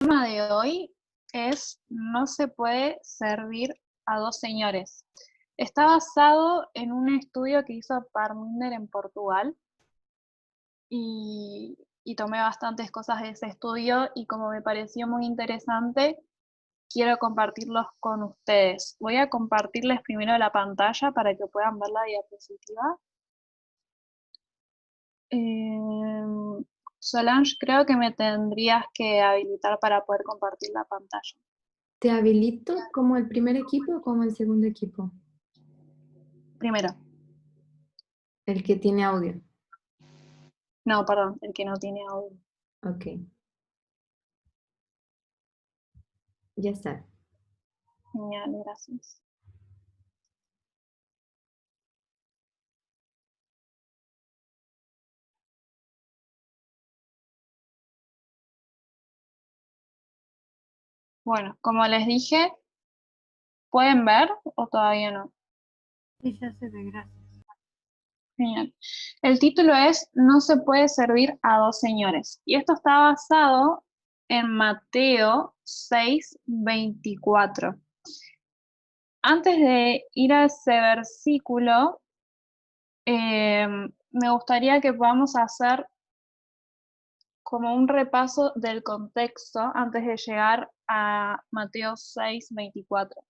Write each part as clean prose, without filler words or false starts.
tema de hoy es no se puede servir a dos señores. Está basado en un estudio que hizo Parminder en Portugal y tomé bastantes cosas de ese estudio y como me pareció muy interesante, quiero compartirlos con ustedes. Voy a compartirles primero la pantalla para que puedan ver la diapositiva. Solange, creo que me tendrías que habilitar para poder compartir la pantalla. ¿Te habilito como el primer equipo o como el segundo equipo? Primero. El que tiene audio. No, perdón, el que no tiene audio. Ok. Ya está. Genial, gracias. Bueno, como les dije, ¿pueden ver o todavía no? Sí, ya se ve, gracias. Genial. El título es No se puede servir a dos señores. Y esto está basado en Mateo 6:24. Antes de ir a ese versículo, me gustaría que podamos hacer como un repaso del contexto antes de llegar a Mateo 6:24.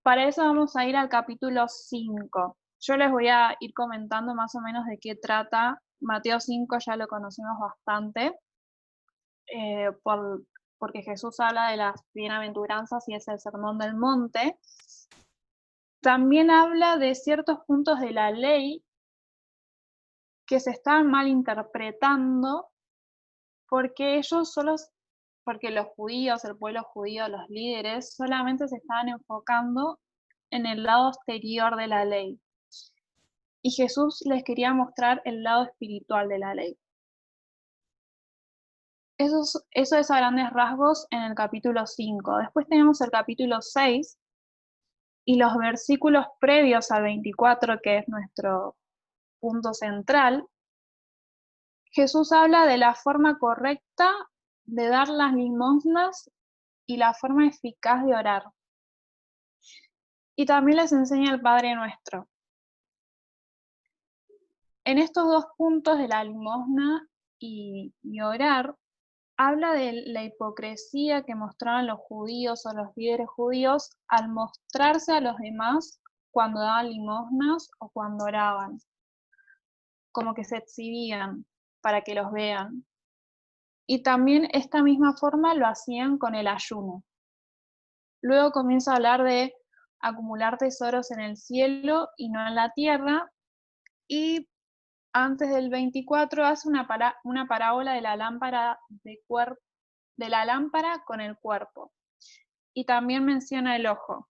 Para eso vamos a ir al capítulo 5. Yo les voy a ir comentando más o menos de qué trata. Mateo 5 ya lo conocemos bastante, porque Jesús habla de las bienaventuranzas y es el sermón del monte. También habla de ciertos puntos de la ley que se están malinterpretando porque porque los judíos, el pueblo judío, los líderes, solamente se estaban enfocando en el lado exterior de la ley. Y Jesús les quería mostrar el lado espiritual de la ley. Eso es a grandes rasgos en el capítulo 5. Después tenemos el capítulo 6 y los versículos previos al 24, que es nuestro punto central. Jesús habla de la forma correcta de dar las limosnas y la forma eficaz de orar. Y también les enseña el Padre Nuestro. En estos dos puntos de la limosna y orar, habla de la hipocresía que mostraban los judíos o los líderes judíos al mostrarse a los demás cuando daban limosnas o cuando oraban, como que se exhibían para que los vean. Y también esta misma forma lo hacían con el ayuno. Luego comienza a hablar de acumular tesoros en el cielo y no en la tierra, y antes del 24 hace una parábola de la lámpara de la lámpara con el cuerpo. Y también menciona el ojo.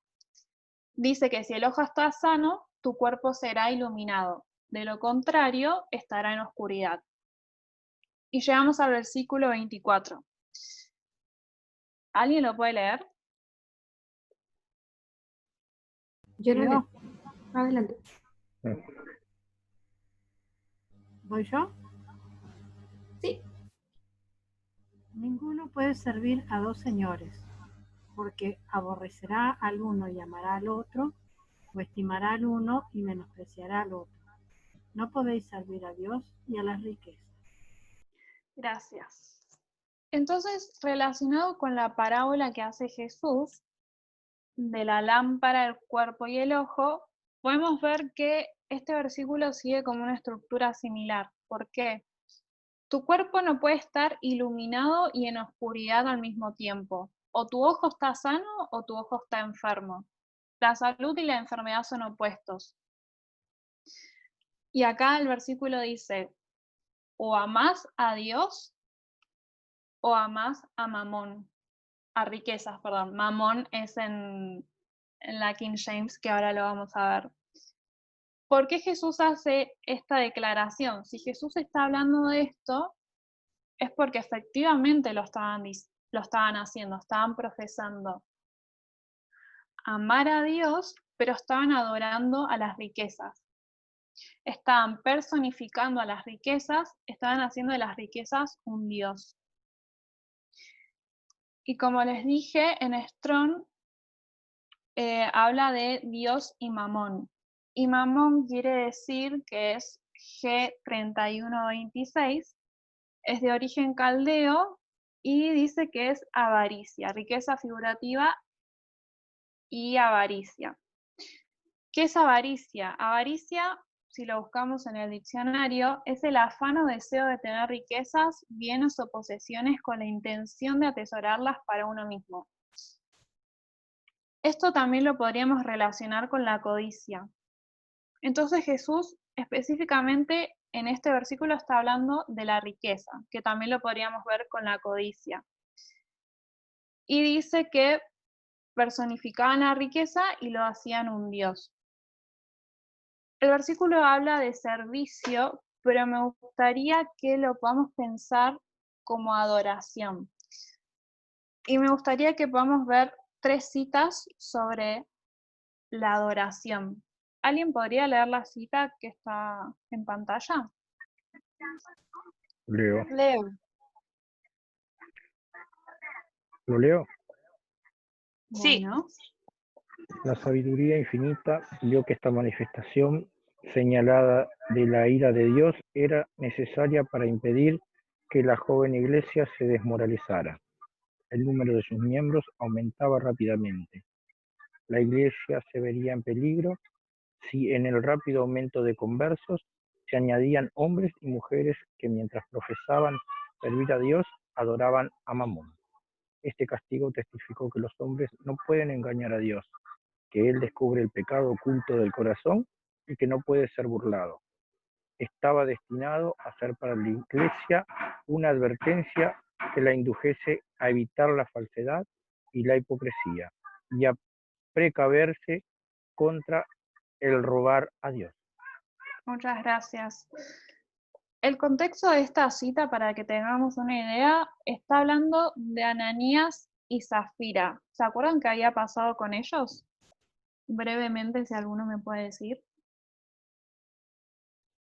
Dice que si el ojo está sano, tu cuerpo será iluminado. De lo contrario, estará en oscuridad. Y llegamos al versículo 24. ¿Alguien lo puede leer? Yo lo Leo. leo. Adelante. ¿Voy yo? Sí. Ninguno puede servir a dos señores, porque aborrecerá al uno y amará al otro, o estimará al uno y menospreciará al otro. No podéis servir a Dios y a las riquezas. Gracias. Entonces, relacionado con la parábola que hace Jesús de la lámpara, el cuerpo y el ojo, podemos ver que este versículo sigue como una estructura similar. ¿Por qué? Tu cuerpo no puede estar iluminado y en oscuridad al mismo tiempo. O tu ojo está sano o tu ojo está enfermo. La salud y la enfermedad son opuestos. Y acá el versículo dice, o amás a Dios o amás a Mamón, a riquezas, perdón. Mamón es en la King James, que ahora lo vamos a ver. ¿Por qué Jesús hace esta declaración? Si Jesús está hablando de esto, es porque efectivamente lo estaban haciendo, estaban profesando amar a Dios, pero estaban adorando a las riquezas. Estaban personificando a las riquezas, estaban haciendo de las riquezas un dios. Y como les dije, en Strong habla de Dios y Mamón. Y Mamón quiere decir que es G3126, es de origen caldeo y dice que es avaricia, riqueza figurativa y avaricia. ¿Qué es avaricia? Avaricia, si lo buscamos en el diccionario, es el afán o deseo de tener riquezas, bienes o posesiones con la intención de atesorarlas para uno mismo. Esto también lo podríamos relacionar con la codicia. Entonces Jesús específicamente en este versículo está hablando de la riqueza, que también lo podríamos ver con la codicia. Y dice que personificaban la riqueza y lo hacían un dios. El versículo habla de servicio, pero me gustaría que lo podamos pensar como adoración. Y me gustaría que podamos ver 3 citas sobre la adoración. ¿Alguien podría leer la cita que está en pantalla? Leo. Leo. ¿Lo leo? Sí. Bueno, La sabiduría infinita vio que esta manifestación señalada de la ira de Dios era necesaria para impedir que la joven iglesia se desmoralizara. El número de sus miembros aumentaba rápidamente. La iglesia se vería en peligro si en el rápido aumento de conversos se añadían hombres y mujeres que mientras profesaban servir a Dios, adoraban a Mamón. Este castigo testificó que los hombres no pueden engañar a Dios, que Él descubre el pecado oculto del corazón y que no puede ser burlado. Estaba destinado a ser para la iglesia una advertencia que la indujese a evitar la falsedad y la hipocresía y a precaverse contra el robar a Dios. muchas gracias. El contexto de esta cita, para que tengamos una idea, está hablando de Ananías y Zafira. ¿Se acuerdan qué había pasado con ellos? Brevemente, si alguno me puede decir.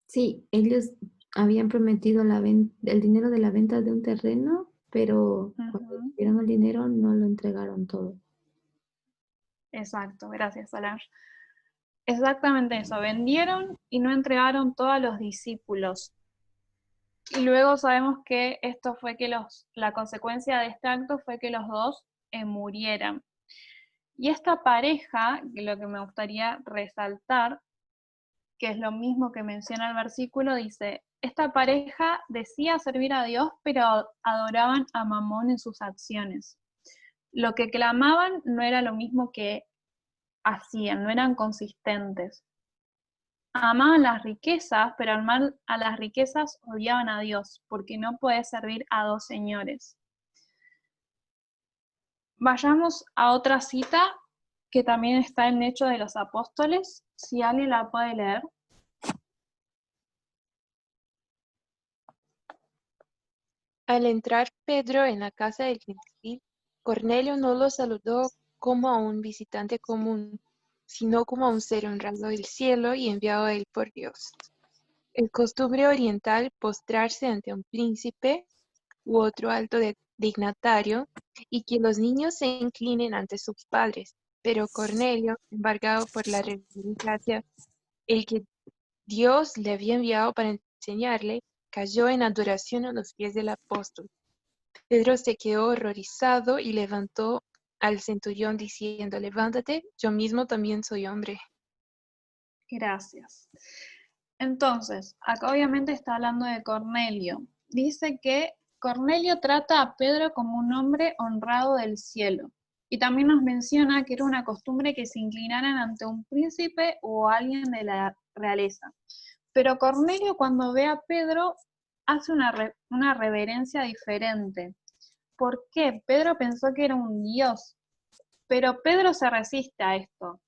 Sí, ellos habían prometido el dinero de la venta de un terreno, pero cuando recibieron el dinero no lo entregaron todo. Exacto, gracias, Solange. Exactamente eso, vendieron y no entregaron todo a los discípulos. Y luego sabemos que esto fue que la consecuencia de este acto fue que los dos murieran. Y esta pareja, que lo que me gustaría resaltar, que es lo mismo que menciona el versículo, dice, esta pareja decía servir a Dios, pero adoraban a Mamón en sus acciones. Lo que clamaban no era lo mismo que hacían, no eran consistentes. Amaban las riquezas, pero al amar a las riquezas odiaban a Dios, porque no puede servir a dos señores. Vayamos a otra cita que también está en Hechos de los Apóstoles, si alguien la puede leer. Al entrar Pedro en la casa del gentil, Cornelio no lo saludó como a un visitante común, sino como a un ser honrado del cielo y enviado a él por Dios. El costumbre oriental postrarse ante un príncipe u otro alto dignatario y que los niños se inclinen ante sus padres. Pero Cornelio, embargado por la reverencia, el que Dios le había enviado para enseñarle, cayó en adoración a los pies del apóstol. Pedro se quedó horrorizado y levantó al centurión diciendo, levántate, yo mismo también soy hombre. Gracias. Entonces, acá obviamente está hablando de Cornelio. Dice que Cornelio trata a Pedro como un hombre honrado del cielo. Y también nos menciona que era una costumbre que se inclinaran ante un príncipe o alguien de la realeza. Pero Cornelio, cuando ve a Pedro, hace una reverencia diferente. ¿Por qué? Pedro pensó que era un dios, pero Pedro se resiste a esto.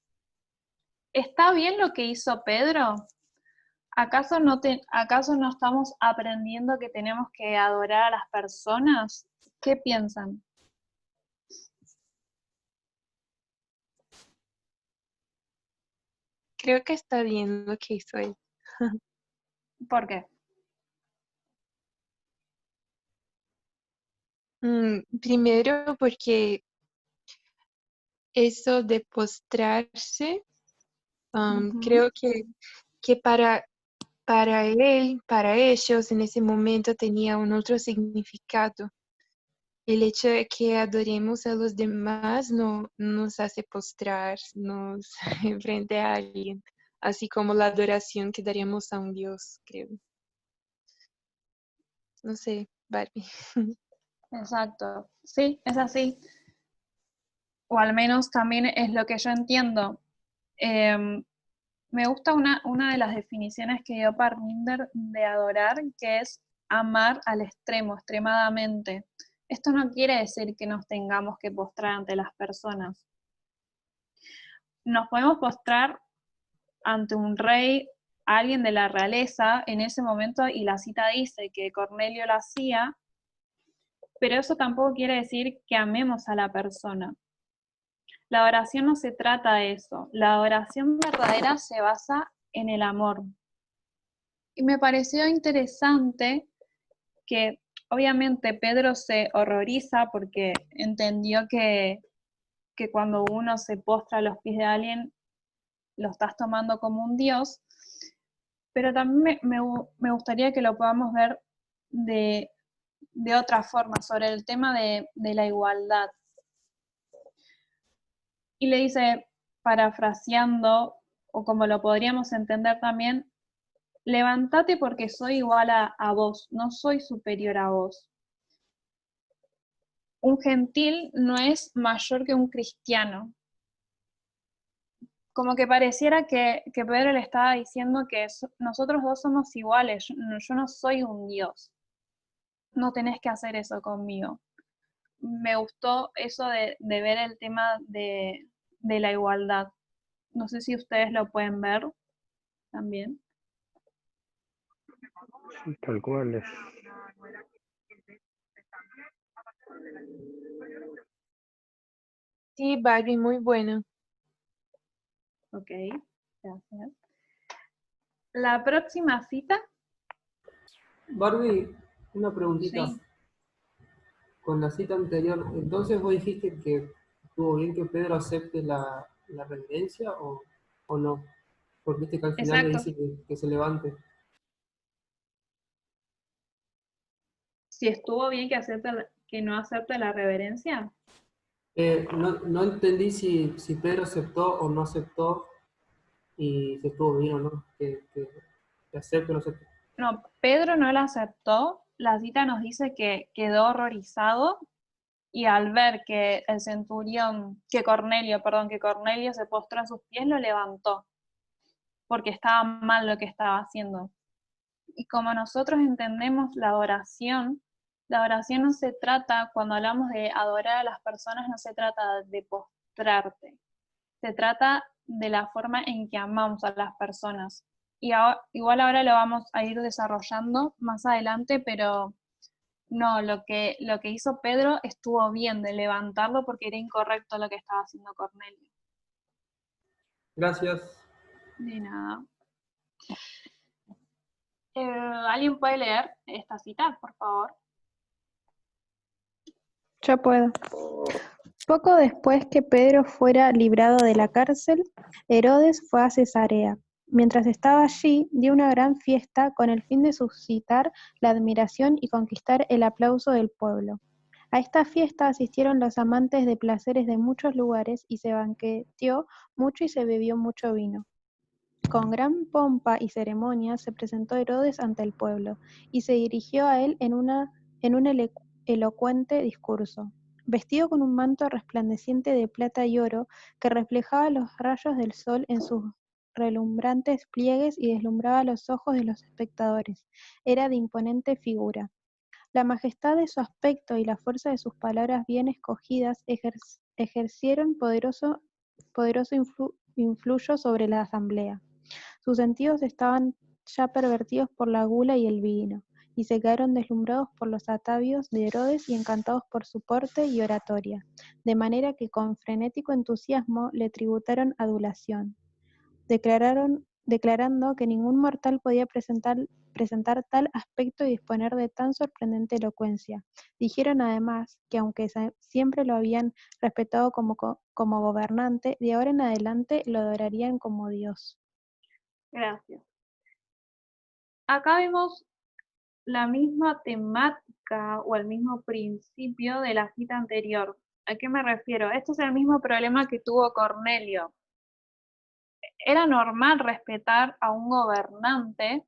¿Está bien lo que hizo Pedro? ¿Acaso no estamos aprendiendo que tenemos que adorar a las personas? ¿Qué piensan? Creo que está bien lo que hizo él. ¿Por qué? Primero porque eso de postrarse, creo que para él, para ellos en ese momento tenía un otro significado. El hecho de que adoremos a los demás no nos hace postrarnos frente a alguien, así como la adoración que daríamos a un Dios, creo. No sé, Barbie. Exacto, sí, es así. O al menos también es lo que yo entiendo. Me gusta una de las definiciones que dio Parminder de adorar, que es amar al extremo, extremadamente. Esto no quiere decir que nos tengamos que postrar ante las personas. Nos podemos postrar ante un rey, alguien de la realeza en ese momento, y la cita dice que Cornelio lo hacía, pero eso tampoco quiere decir que amemos a la persona. La adoración no se trata de eso. La adoración verdadera se basa en el amor. Y me pareció interesante que obviamente Pedro se horroriza porque entendió que cuando uno se postra a los pies de alguien, lo estás tomando como un dios, pero también me gustaría que lo podamos ver de otra forma, sobre el tema de la igualdad. Y le dice, parafraseando, o como lo podríamos entender también, levántate porque soy igual a vos, no soy superior a vos. Un gentil no es mayor que un cristiano. Como que pareciera que Pedro le estaba diciendo que nosotros dos somos iguales, yo no soy un dios, no tenés que hacer eso conmigo. Me gustó eso de ver el tema de la igualdad. No sé si ustedes lo pueden ver también. Sí, tal cual es. Sí, Barbie, muy bueno. Ok, gracias. La próxima cita. Barbie, una preguntita. Sí. Con la cita anterior, entonces vos dijiste que estuvo bien que Pedro acepte la reverencia o no, porque viste que al final le Exacto. dice que se levante. Si estuvo bien que no acepte la reverencia. No entendí si Pedro aceptó o no aceptó y si estuvo bien o no, que acepte o no acepte. No, Pedro no la aceptó. La cita nos dice que quedó horrorizado y al ver que el centurión, que Cornelio se postró a sus pies, lo levantó, porque estaba mal lo que estaba haciendo. Y como nosotros entendemos la adoración no se trata, cuando hablamos de adorar a las personas, no se trata de postrarte, se trata de la forma en que amamos a las personas. Y igual ahora lo vamos a ir desarrollando más adelante, pero no, lo que hizo Pedro estuvo bien de levantarlo porque era incorrecto lo que estaba haciendo Cornelio. Gracias. De nada. ¿Alguien puede leer esta cita, por favor? Yo puedo. Poco después que Pedro fuera librado de la cárcel, Herodes fue a Cesarea. Mientras estaba allí, dio una gran fiesta con el fin de suscitar la admiración y conquistar el aplauso del pueblo. A esta fiesta asistieron los amantes de placeres de muchos lugares y se banqueteó mucho y se bebió mucho vino. Con gran pompa y ceremonia se presentó Herodes ante el pueblo y se dirigió a él en un elocuente discurso. Vestido con un manto resplandeciente de plata y oro que reflejaba los rayos del sol en sus relumbrantes pliegues y deslumbraba los ojos de los espectadores, era de imponente figura. La majestad de su aspecto y la fuerza de sus palabras bien escogidas ejercieron poderoso influyo sobre la asamblea. Sus sentidos estaban ya pervertidos por la gula y el vino, y se quedaron deslumbrados por los atavios de Herodes y encantados por su porte y oratoria, de manera que con frenético entusiasmo le tributaron adulación. Declararon declarando que ningún mortal podía presentar tal aspecto y disponer de tan sorprendente elocuencia. Dijeron además que aunque siempre lo habían respetado como gobernante, de ahora en adelante lo adorarían como Dios. Gracias. Acá vemos la misma temática o el mismo principio de la cita anterior. ¿A qué me refiero? Este es el mismo problema que tuvo Cornelio. Era normal respetar a un gobernante.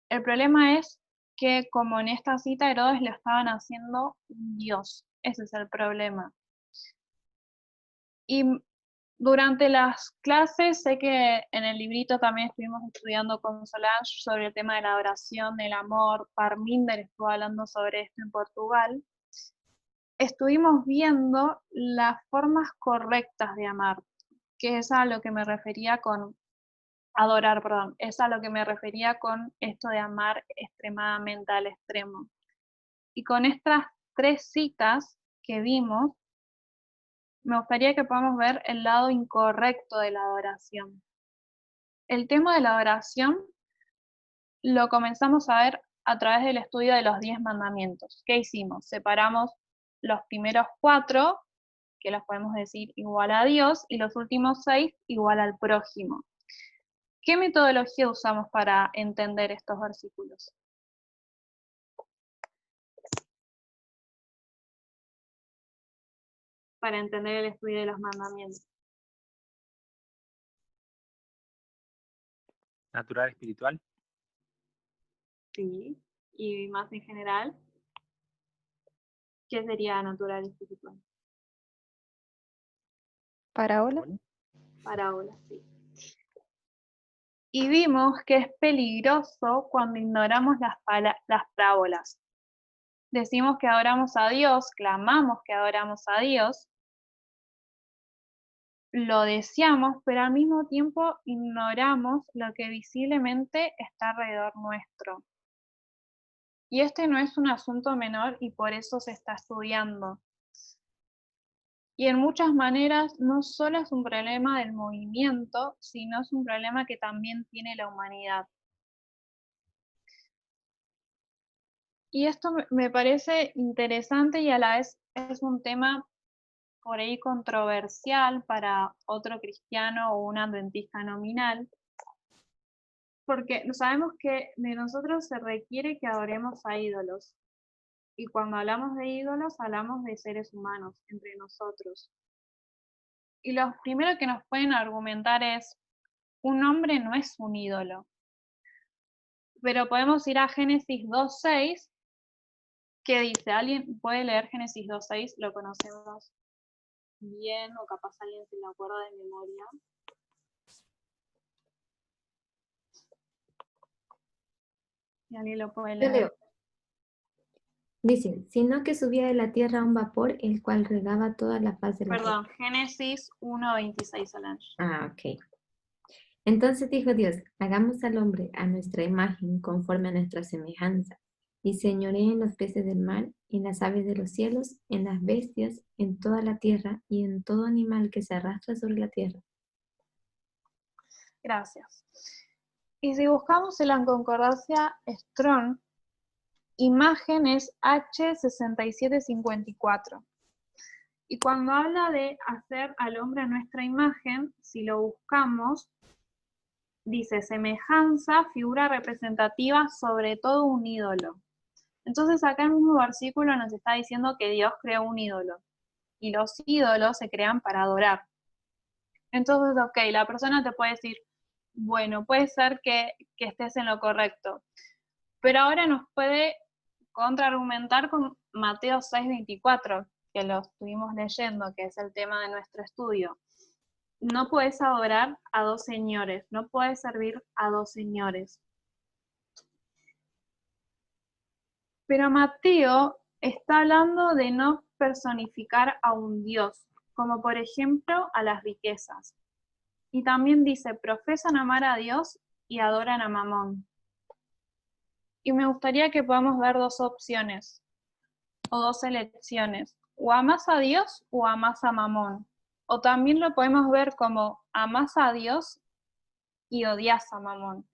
El problema es que, como en esta cita, Herodes le estaban haciendo un dios. Ese es el problema. Y durante las clases, sé que en el librito también estuvimos estudiando con Solange sobre el tema de la adoración, del amor. Parminder estuvo hablando sobre esto en Portugal. Estuvimos viendo las formas correctas de amar, que es a lo que me refería con adorar, perdón, es a lo que me refería con esto de amar extremadamente al extremo. Y con estas 3 citas que vimos, me gustaría que podamos ver el lado incorrecto de la adoración. El tema de la adoración lo comenzamos a ver a través del estudio de los 10 mandamientos. ¿Qué hicimos? Separamos los primeros 4, que los podemos decir igual a Dios, y los últimos 6 igual al prójimo. ¿Qué metodología usamos para entender estos versículos? Para entender el estudio de los mandamientos. Natural espiritual. Sí, y más en general, ¿qué sería natural espiritual? ¿Parábola? Parábola, sí. Y vimos que es peligroso cuando ignoramos las parábolas. Decimos que adoramos a Dios, clamamos que adoramos a Dios, lo deseamos, pero al mismo tiempo ignoramos lo que visiblemente está alrededor nuestro. Y este no es un asunto menor y por eso se está estudiando. Y en muchas maneras no solo es un problema del movimiento, sino es un problema que también tiene la humanidad. Y esto me parece interesante y a la vez es un tema por ahí controversial para otro cristiano o un adventista nominal, porque sabemos que de nosotros se requiere que adoremos a ídolos. Y cuando hablamos de ídolos, hablamos de seres humanos entre nosotros. Y lo primero que nos pueden argumentar es, un hombre no es un ídolo. Pero podemos ir a Génesis 2.6, que dice, ¿alguien puede leer Génesis 2.6? Lo conocemos bien, o capaz alguien se lo acuerda de memoria. Si alguien lo puede Yo leer. leo. Dice, sino que subía de la tierra un vapor, el cual regaba toda la faz de la tierra. Perdón, Génesis 1.26, Solange. Ok. Entonces dijo Dios, hagamos al hombre a nuestra imagen, conforme a nuestra semejanza, y señoree en los peces del mar, en las aves de los cielos, en las bestias, en toda la tierra, y en todo animal que se arrastra sobre la tierra. Gracias. Y si buscamos en la concordancia Strong, imagen es H6754. Y cuando habla de hacer al hombre a nuestra imagen, si lo buscamos, dice semejanza, figura representativa, sobre todo un ídolo. Entonces acá en el mismo versículo nos está diciendo que Dios creó un ídolo. Y los ídolos se crean para adorar. Entonces, ok, la persona te puede decir, bueno, puede ser que estés en lo correcto. Pero ahora nos puede contraargumentar con Mateo 6.24, que lo estuvimos leyendo, que es el tema de nuestro estudio. No puedes adorar a 2 señores, no puedes servir a 2 señores. Pero Mateo está hablando de no personificar a un Dios, como por ejemplo a las riquezas. Y también dice, profesan amar a Dios y adoran a Mamón. Y me gustaría que podamos ver 2 opciones, o 2 elecciones. O amas a Dios o amas a Mamón. O también lo podemos ver como amas a Dios y odias a Mamón.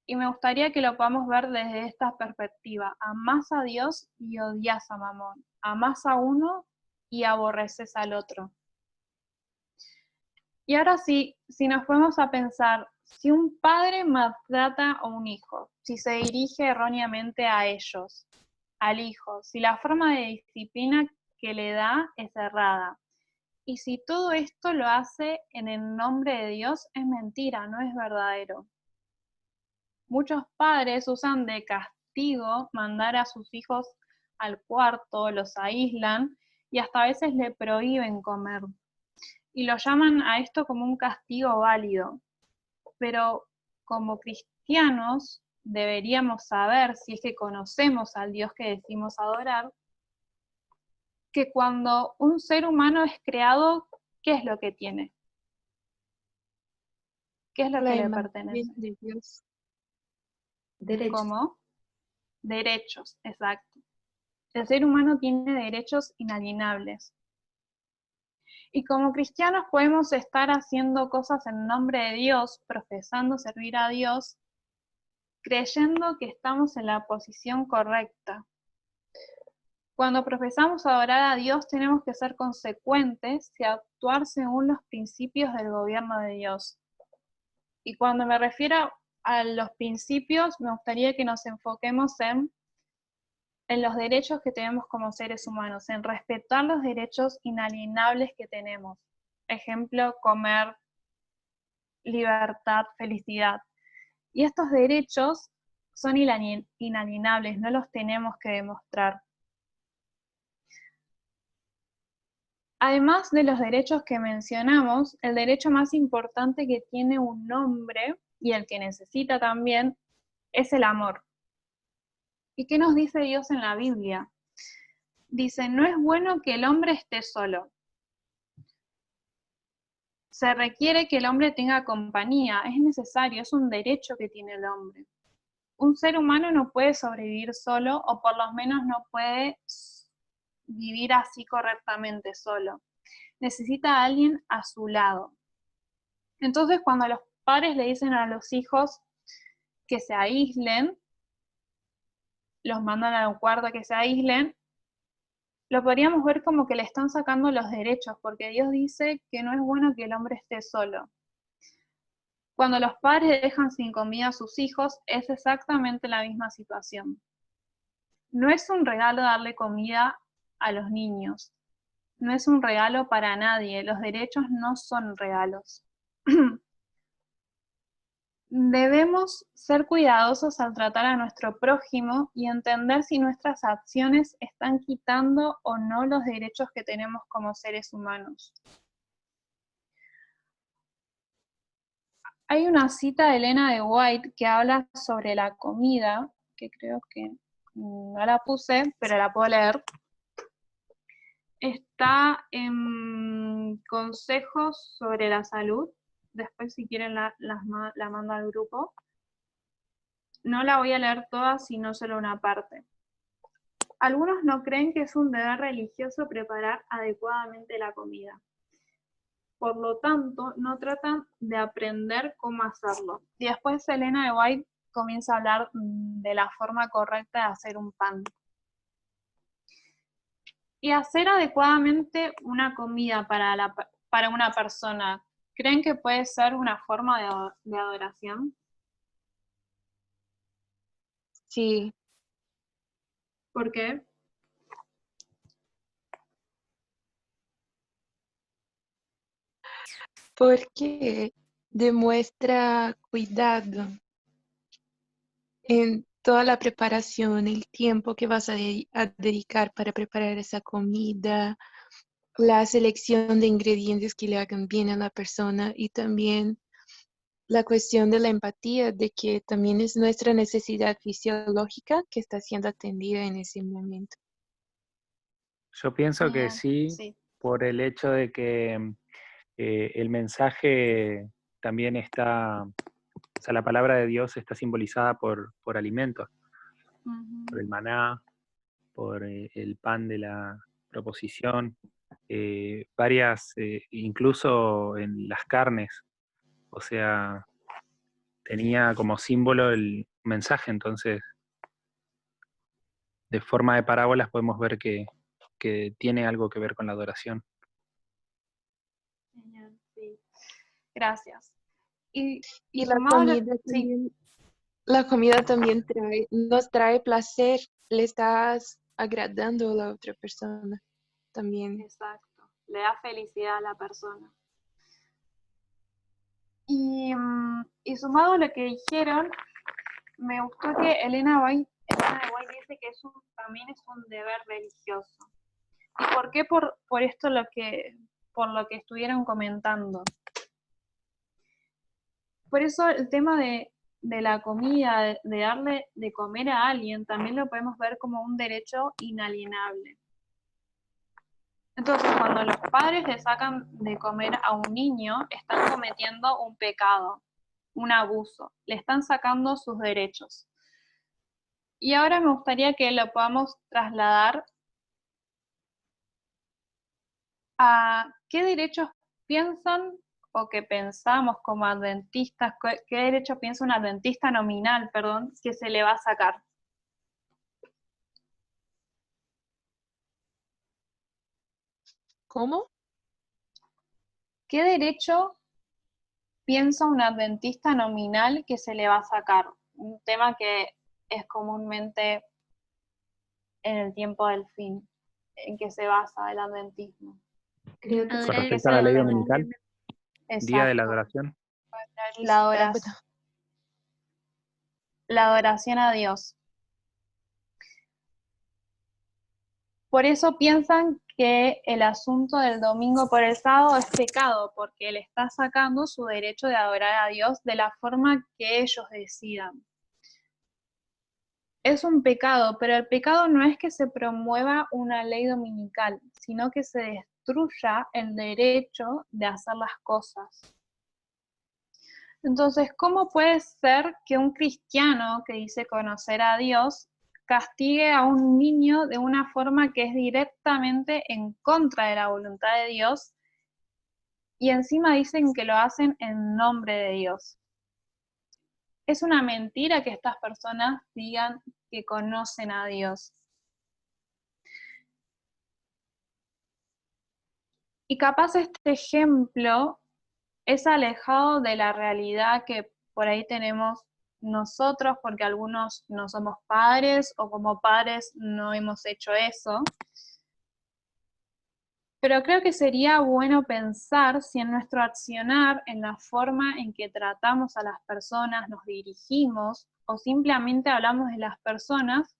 Y me gustaría que lo podamos ver desde esta perspectiva. Amás a Dios y odias a Mamón. Amás a uno y aborreces al otro. Y ahora sí, si nos ponemos a pensar, si un padre maltrata a un hijo, si se dirige erróneamente a ellos, al hijo, si la forma de disciplina que le da es errada, y si todo esto lo hace en el nombre de Dios, es mentira, no es verdadero. Muchos padres usan de castigo mandar a sus hijos al cuarto, los aíslan y hasta a veces le prohíben comer. Y lo llaman a esto como un castigo válido. Pero como cristianos deberíamos saber, si es que conocemos al Dios que decimos adorar, que cuando un ser humano es creado, ¿qué es lo que tiene? ¿Qué es lo La que le imagen pertenece? de Dios. Derechos. ¿Cómo? Derechos, exacto. El ser humano tiene derechos inalienables. Y como cristianos podemos estar haciendo cosas en nombre de Dios, profesando servir a Dios, creyendo que estamos en la posición correcta. Cuando profesamos adorar a Dios tenemos que ser consecuentes y actuar según los principios del gobierno de Dios. Y cuando me refiero a los principios, me gustaría que nos enfoquemos en los derechos que tenemos como seres humanos, en respetar los derechos inalienables que tenemos. Ejemplo, comer, libertad, felicidad. Y estos derechos son inalienables, no los tenemos que demostrar. Además de los derechos que mencionamos, el derecho más importante que tiene un hombre, y el que necesita también, es el amor. ¿Y qué nos dice Dios en la Biblia? Dice, no es bueno que el hombre esté solo. Se requiere que el hombre tenga compañía, es necesario, es un derecho que tiene el hombre. Un ser humano no puede sobrevivir solo, o por lo menos no puede vivir así correctamente solo. Necesita a alguien a su lado. Entonces, cuando los padres le dicen a los hijos que se aíslen, los mandan a un cuarto a que se aíslen, lo podríamos ver como que le están sacando los derechos, porque Dios dice que no es bueno que el hombre esté solo. Cuando los padres dejan sin comida a sus hijos, es exactamente la misma situación. No es un regalo darle comida a los niños. No es un regalo para nadie. Los derechos no son regalos. Debemos ser cuidadosos al tratar a nuestro prójimo y entender si nuestras acciones están quitando o no los derechos que tenemos como seres humanos. Hay una cita de Elena de White que habla sobre la comida, que creo que no la puse, pero la puedo leer. Está en Consejos sobre la Salud. Después, si quieren, la mando al grupo. No la voy a leer toda, sino solo una parte. Algunos no creen que es un deber religioso preparar adecuadamente la comida. Por lo tanto, no tratan de aprender cómo hacerlo. Y después Elena de White comienza a hablar de la forma correcta de hacer un pan. Y hacer adecuadamente una comida para una persona, ¿creen que puede ser una forma de adoración? Sí, ¿Por qué? porque demuestra cuidado en toda la preparación, el tiempo que vas a dedicar para preparar esa comida, la selección de ingredientes que le hagan bien a la persona y también la cuestión de la empatía, de que también es nuestra necesidad fisiológica que está siendo atendida en ese momento. Yo pienso que Bien, sí, sí. por el hecho de que el mensaje también está, o sea, la palabra de Dios está simbolizada por alimentos, por el maná, por el pan de la proposición, incluso en las carnes, o sea, tenía como símbolo el mensaje, entonces de forma de parábolas podemos ver que tiene algo que ver con la adoración. Genial, sí. Gracias. Y Y la sumado a lo- comida sí, también, la comida también nos trae placer, le estás agradando a la otra persona también. exacto. Le da felicidad a la persona. Y sumado a lo que dijeron, me gustó que Elena de White dice que también es un deber religioso. ¿Y por qué? Por esto por lo que estuvieron comentando. Por eso el tema de la comida, de darle de comer a alguien, también lo podemos ver como un derecho inalienable. Entonces, cuando los padres le sacan de comer a un niño, están cometiendo un pecado, un abuso, le están sacando sus derechos. Y ahora me gustaría que lo podamos trasladar a qué derechos piensan o que pensamos como adventistas, qué derecho piensa un adventista nominal, perdón, que se le va a sacar. ¿Cómo? ¿Qué derecho piensa un adventista nominal que se le va a sacar? Un tema que es comúnmente en el tiempo del fin, en que se basa el adventismo. Creo que Con Adorar el respecto a la ley sábado. dominical, día de la Exacto. adoración. La adoración a Dios. Por eso piensan que el asunto del domingo por el sábado es pecado, porque le está sacando su derecho de adorar a Dios de la forma que ellos decidan. Es un pecado, pero el pecado no es que se promueva una ley dominical, sino que se destruya el derecho de hacer las cosas. Entonces, ¿cómo puede ser que un cristiano que dice conocer a Dios castigue a un niño de una forma que es directamente en contra de la voluntad de Dios y encima dicen que lo hacen en nombre de Dios? Es una mentira que estas personas digan que conocen a Dios. Y capaz este ejemplo es alejado de la realidad que por ahí tenemos nosotros, porque algunos no somos padres o como padres no hemos hecho eso. Pero creo que sería bueno pensar si en nuestro accionar, en la forma en que tratamos a las personas, nos dirigimos o simplemente hablamos de las personas,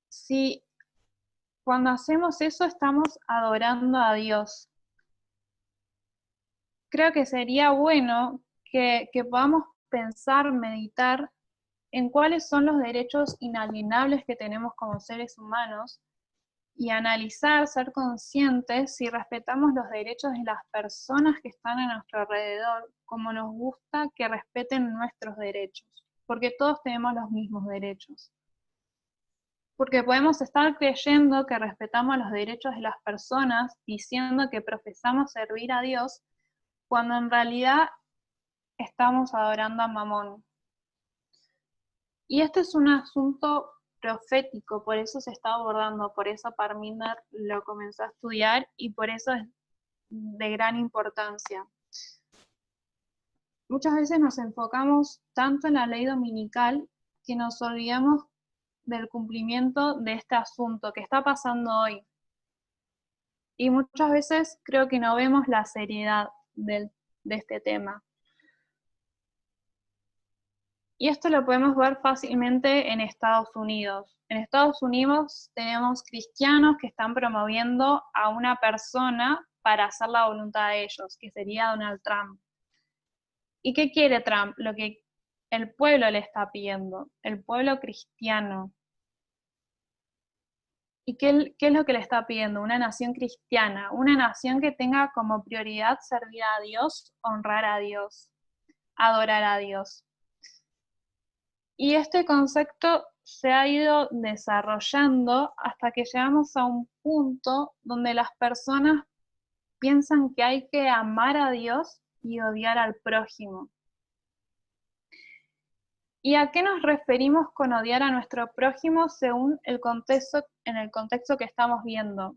si cuando hacemos eso estamos adorando a Dios. Creo que sería bueno que podamos pensar, meditar en cuáles son los derechos inalienables que tenemos como seres humanos y analizar, ser conscientes si respetamos los derechos de las personas que están a nuestro alrededor, como nos gusta que respeten nuestros derechos, porque todos tenemos los mismos derechos. Porque podemos estar creyendo que respetamos los derechos de las personas, diciendo que profesamos servir a Dios, cuando en realidad estamos adorando a Mamón. Y este es un asunto profético, por eso se está abordando, por eso Parminder lo comenzó a estudiar y por eso es de gran importancia. Muchas veces nos enfocamos tanto en la ley dominical que nos olvidamos del cumplimiento de este asunto que está pasando hoy. Y muchas veces creo que no vemos la seriedad de este tema. Y esto lo podemos ver fácilmente en Estados Unidos. En Estados Unidos tenemos cristianos que están promoviendo a una persona para hacer la voluntad de ellos, que sería Donald Trump. ¿Y qué quiere Trump? Lo que el pueblo le está pidiendo, el pueblo cristiano. ¿Y qué es lo que le está pidiendo? Una nación cristiana, una nación que tenga como prioridad servir a Dios, honrar a Dios, adorar a Dios. Y este concepto se ha ido desarrollando hasta que llegamos a un punto donde las personas piensan que hay que amar a Dios y odiar al prójimo. ¿Y a qué nos referimos con odiar a nuestro prójimo según el contexto, en el contexto que estamos viendo?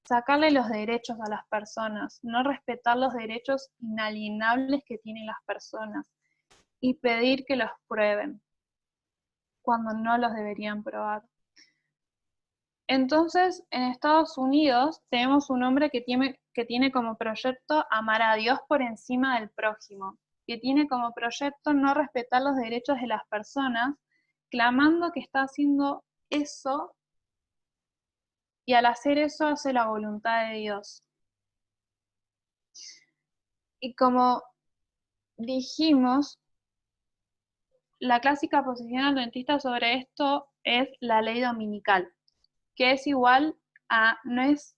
Sacarle los derechos a las personas, no respetar los derechos inalienables que tienen las personas y pedir que los prueben cuando no los deberían probar. Entonces, en Estados Unidos tenemos un hombre que tiene como proyecto amar a Dios por encima del prójimo, que tiene como proyecto no respetar los derechos de las personas, clamando que está haciendo eso, y al hacer eso hace la voluntad de Dios. Y como dijimos, la clásica posición adventista sobre esto es la ley dominical, que es igual a no es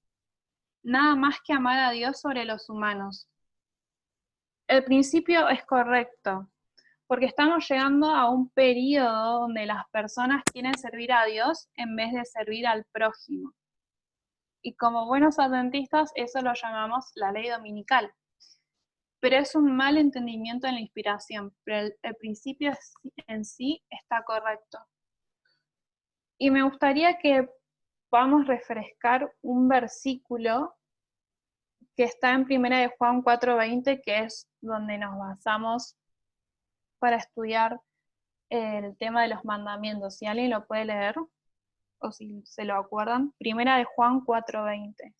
nada más que amar a Dios sobre los humanos. El principio es correcto, porque estamos llegando a un periodo donde las personas quieren servir a Dios en vez de servir al prójimo. Y como buenos adventistas, eso lo llamamos la ley dominical. Pero es un mal entendimiento en la inspiración, pero el principio en sí está correcto. Y me gustaría que podamos refrescar un versículo que está en 1 de Juan 4:20, que es donde nos basamos para estudiar el tema de los mandamientos. Si alguien lo puede leer, o si se lo acuerdan, 1 de Juan 4:20.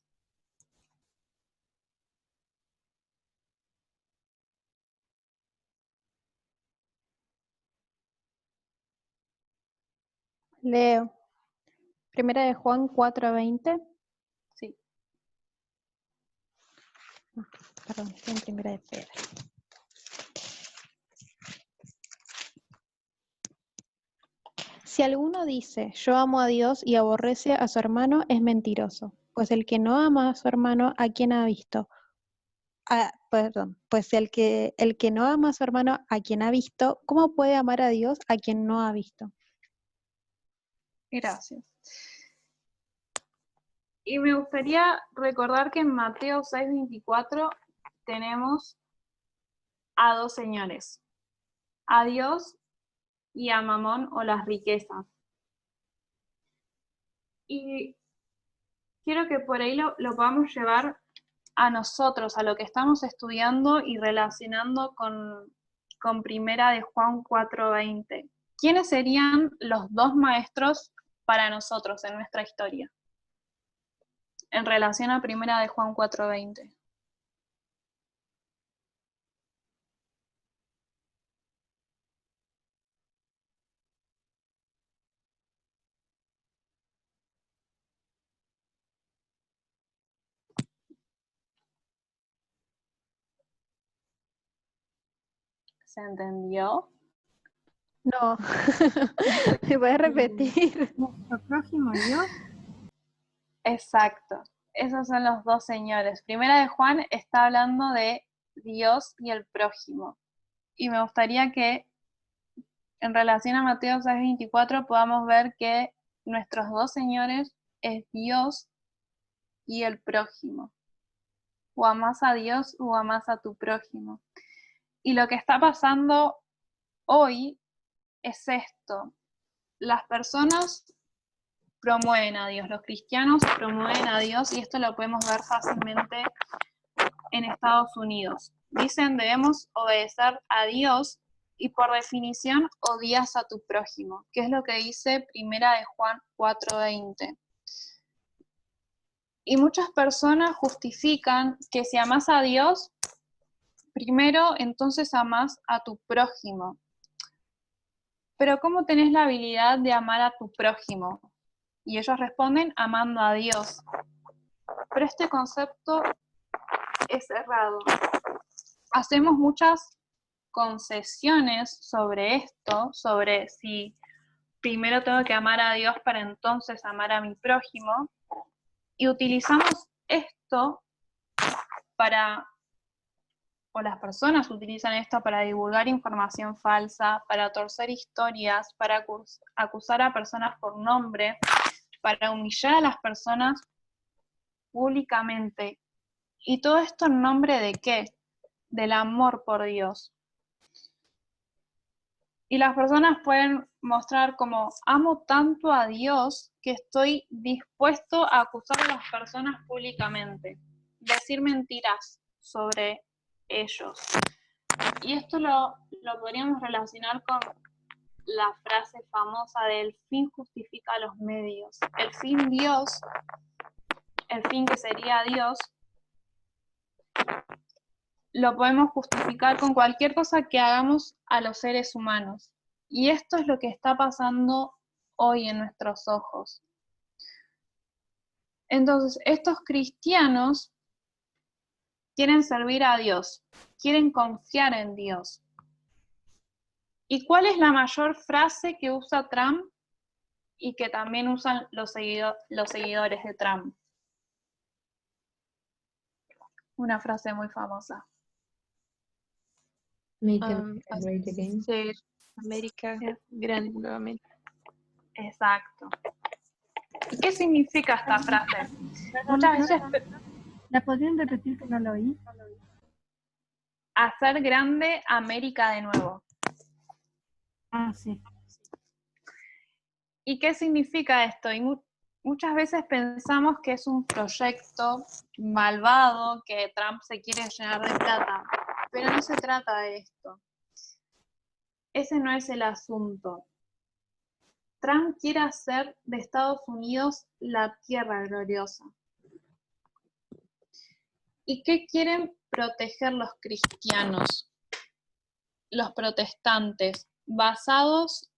Leo. 1 de Juan 4:20. Sí. Perdón, estoy en 1 de Pedro. Si alguno dice, yo amo a Dios y aborrece a su hermano, es mentiroso. Pues el que no ama a su hermano, ¿a quien ha visto? Pues el que no ama a su hermano, ¿a quien ha visto? ¿Cómo puede amar a Dios a quien no ha visto? Gracias. Y me gustaría recordar que en Mateo 6:24 tenemos a dos señores, a Dios y a Mamón o las riquezas. Y quiero que por ahí lo podamos llevar a nosotros, a lo que estamos estudiando y relacionando con 1 de Juan 4:20. ¿Quiénes serían los dos maestros para nosotros en nuestra historia? En relación a 1 de Juan 4:20. ¿Se entendió? No. ¿Me puedes repetir? Nuestro prójimo y Dios. Exacto. Esos son los dos señores. 1 de Juan está hablando de Dios y el prójimo. Y me gustaría que en relación a Mateo 6:24 podamos ver que nuestros dos señores es Dios y el prójimo. O amás a Dios o amás a tu prójimo. Y lo que está pasando hoy es esto. Las personas promueven a Dios, los cristianos promueven a Dios, y esto lo podemos ver fácilmente en Estados Unidos. Dicen, debemos obedecer a Dios, y por definición odias a tu prójimo, que es lo que dice 1 de Juan 4:20. Y muchas personas justifican que si amás a Dios, primero entonces amás a tu prójimo. Pero ¿cómo tenés la habilidad de amar a tu prójimo? Y ellos responden amando a Dios. Pero este concepto es errado. Hacemos muchas concesiones sobre esto, sobre si primero tengo que amar a Dios para entonces amar a mi prójimo, y utilizamos esto o las personas utilizan esto para divulgar información falsa, para torcer historias, para acusar a personas por nombre, para humillar a las personas públicamente. ¿Y todo esto en nombre de qué? del amor por Dios. Y las personas pueden mostrar como amo tanto a Dios que estoy dispuesto a acusar a las personas públicamente, decir mentiras sobre ellos. Y esto lo podríamos relacionar con la frase famosa de el fin justifica los medios. El fin Dios, el fin que sería Dios, lo podemos justificar con cualquier cosa que hagamos a los seres humanos. Y esto es lo que está pasando hoy en nuestros ojos. Entonces, estos cristianos quieren servir a Dios, quieren confiar en Dios. ¿Y cuál es la mayor frase que usa Trump y que también usan los seguidores de Trump? Una frase muy famosa. Make America great again. Ser América grande nuevamente. Exacto. ¿Y qué significa esta frase? Muchas veces ¿La podrían repetir que no lo oí? hacer grande América de nuevo. Ah, sí. ¿Y qué significa esto? Y muchas veces pensamos que es un proyecto malvado, que Trump se quiere llenar de plata, pero no se trata de esto. Ese no es el asunto. Trump quiere hacer de Estados Unidos la tierra gloriosa. ¿Y qué quieren proteger los cristianos, los protestantes, basados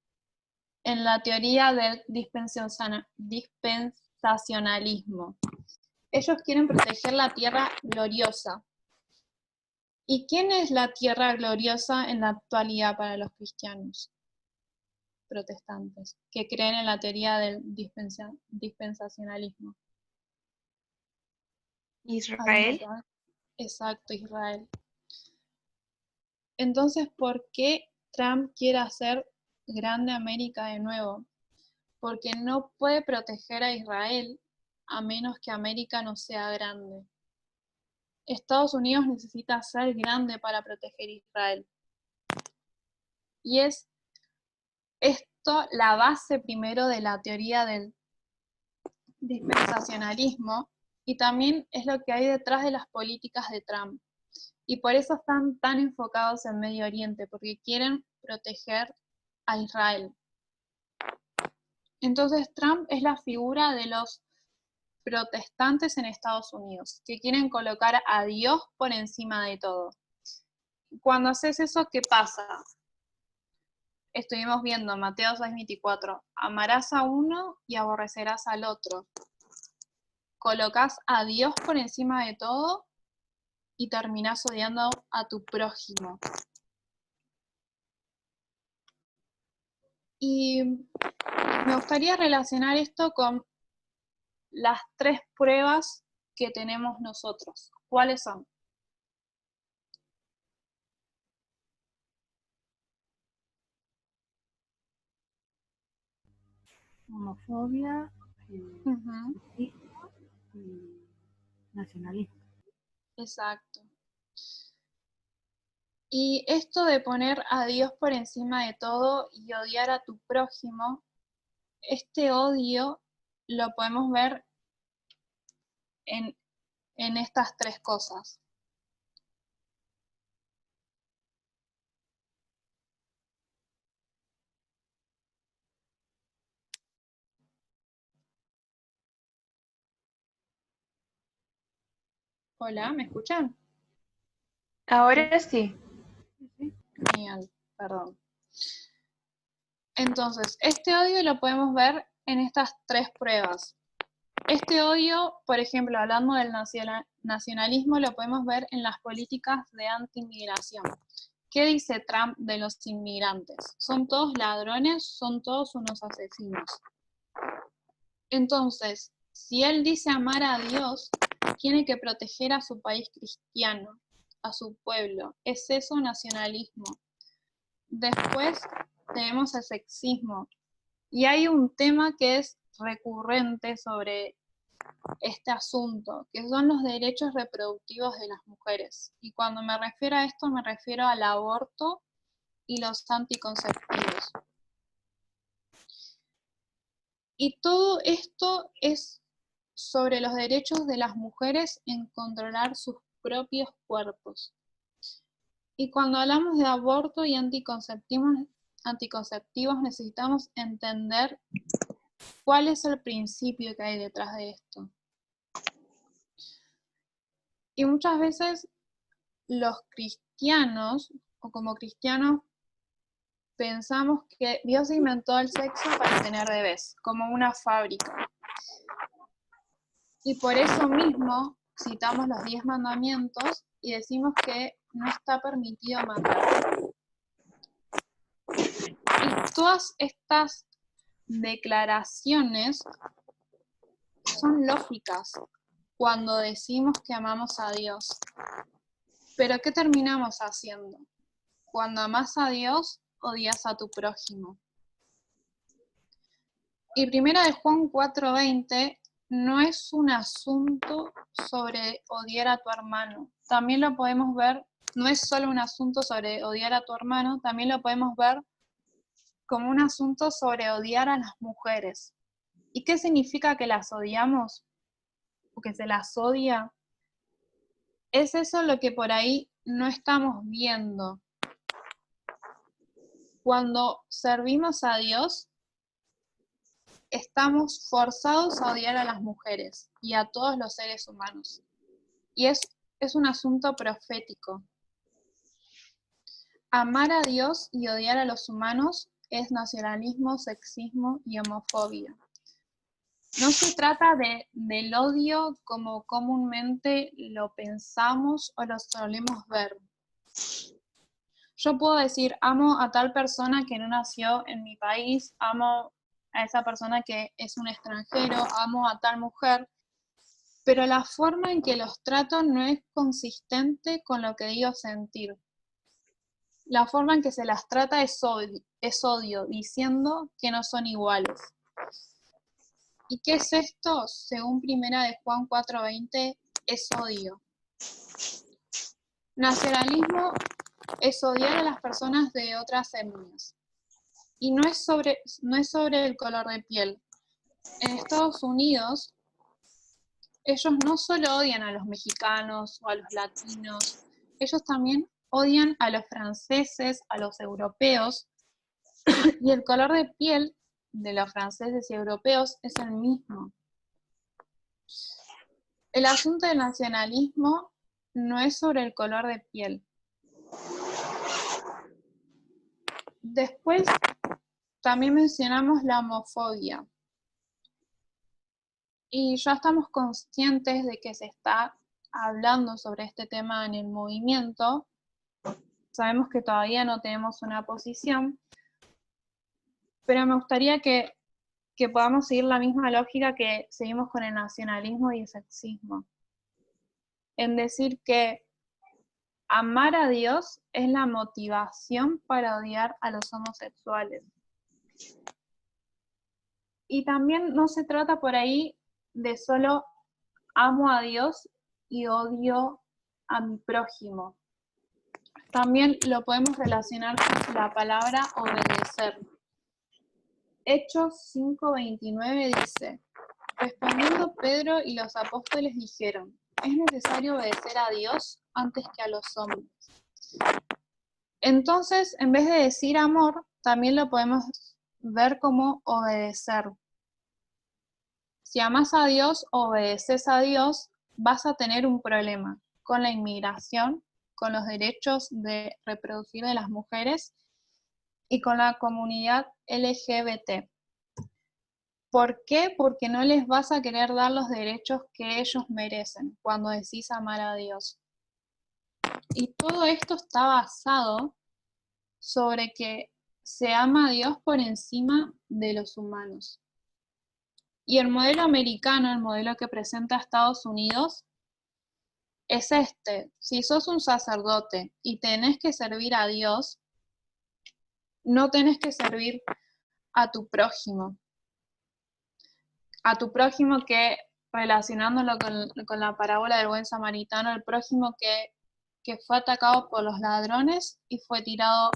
en la teoría del dispensacionalismo? Ellos quieren proteger la tierra gloriosa. ¿Y quién es la tierra gloriosa en la actualidad para los cristianos protestantes que creen en la teoría del dispensacionalismo? Israel. Exacto, Israel. Entonces, ¿por qué Trump quiere hacer grande América de nuevo? Porque no puede proteger a Israel a menos que América no sea grande. Estados Unidos necesita ser grande para proteger a Israel. Y es esto la base primero de la teoría del dispensacionalismo y también es lo que hay detrás de las políticas de Trump. Y por eso están tan enfocados en Medio Oriente, porque quieren proteger a Israel. Entonces Trump es la figura de los protestantes en Estados Unidos, que quieren colocar a Dios por encima de todo. Cuando haces eso, ¿qué pasa? Estuvimos viendo Mateo 6:24, amarás a uno y aborrecerás al otro. Colocás a Dios por encima de todo y terminás odiando a tu prójimo. Y me gustaría relacionar esto con las 3 pruebas que tenemos nosotros. ¿Cuáles son? Homofobia, racismo y nacionalismo. Exacto. Y esto de poner a Dios por encima de todo y odiar a tu prójimo, este odio lo podemos ver en estas 3 cosas. Hola, ¿me escuchan? Ahora sí. Genial, perdón. Entonces, este odio lo podemos ver en estas 3 pruebas. Este odio, por ejemplo, hablando del nacionalismo, lo podemos ver en las políticas de anti-inmigración. ¿Qué dice Trump de los inmigrantes? ¿Son todos ladrones? ¿Son todos unos asesinos? Entonces, si él dice amar a Dios, tiene que proteger a su país cristiano, a su pueblo. ¿Es eso nacionalismo? Después tenemos el sexismo. Y hay un tema que es recurrente sobre este asunto, que son los derechos reproductivos de las mujeres. Y cuando me refiero a esto, me refiero al aborto y los anticonceptivos. Y todo esto es sobre los derechos de las mujeres en controlar sus propios cuerpos. Y cuando hablamos de aborto y anticonceptivos necesitamos entender cuál es el principio que hay detrás de esto. Y muchas veces los cristianos, o como cristianos, pensamos que Dios inventó el sexo para tener bebés, como una fábrica. Y por eso mismo citamos los 10 mandamientos y decimos que no está permitido matar. Y todas estas declaraciones son lógicas cuando decimos que amamos a Dios. Pero ¿qué terminamos haciendo? Cuando amas a Dios, odias a tu prójimo. Y 1 de Juan 4:20 no es un asunto sobre odiar a tu hermano. También lo podemos ver, no es solo un asunto sobre odiar a tu hermano, también lo podemos ver como un asunto sobre odiar a las mujeres. ¿Y qué significa que las odiamos? ¿O que se las odia? Es eso lo que por ahí no estamos viendo. Cuando servimos a Dios, estamos forzados a odiar a las mujeres y a todos los seres humanos. Y es un asunto profético. Amar a Dios y odiar a los humanos es nacionalismo, sexismo y homofobia. No se trata del odio como comúnmente lo pensamos o lo solemos ver. Yo puedo decir, amo a tal persona que no nació en mi país, amo a esa persona que es un extranjero, amo a tal mujer, pero la forma en que los trato no es consistente con lo que digo sentir. La forma en que se las trata es odio, diciendo que no son iguales. ¿Y qué es esto? Según 1 de Juan 4:20, es odio. Nacionalismo es odiar a las personas de otras etnias. Y no es sobre el color de piel. En Estados Unidos, ellos no solo odian a los mexicanos o a los latinos, ellos también odian a los franceses, a los europeos, y el color de piel de los franceses y europeos es el mismo. El asunto del nacionalismo no es sobre el color de piel. Después también mencionamos la homofobia. Y ya estamos conscientes de que se está hablando sobre este tema en el movimiento. Sabemos que todavía no tenemos una posición, pero me gustaría que podamos seguir la misma lógica que seguimos con el nacionalismo y el sexismo. En decir que amar a Dios es la motivación para odiar a los homosexuales. Y también no se trata por ahí de solo amo a Dios y odio a mi prójimo. También lo podemos relacionar con la palabra obedecer. Hechos 5:29 dice, respondiendo Pedro y los apóstoles dijeron, es necesario obedecer a Dios antes que a los hombres. Entonces, en vez de decir amor, también lo podemos ver como obedecer. Si amas a Dios, obedeces a Dios, vas a tener un problema con la inmigración, con los derechos de reproducir de las mujeres y con la comunidad LGBT. ¿Por qué? Porque no les vas a querer dar los derechos que ellos merecen cuando decís amar a Dios. Y todo esto está basado sobre que se ama a Dios por encima de los humanos. Y el modelo americano, el modelo que presenta Estados Unidos, es este. Si sos un sacerdote y tenés que servir a Dios, no tenés que servir a tu prójimo. A tu prójimo que relacionándolo con la parábola del buen samaritano, el prójimo que fue atacado por los ladrones y fue tirado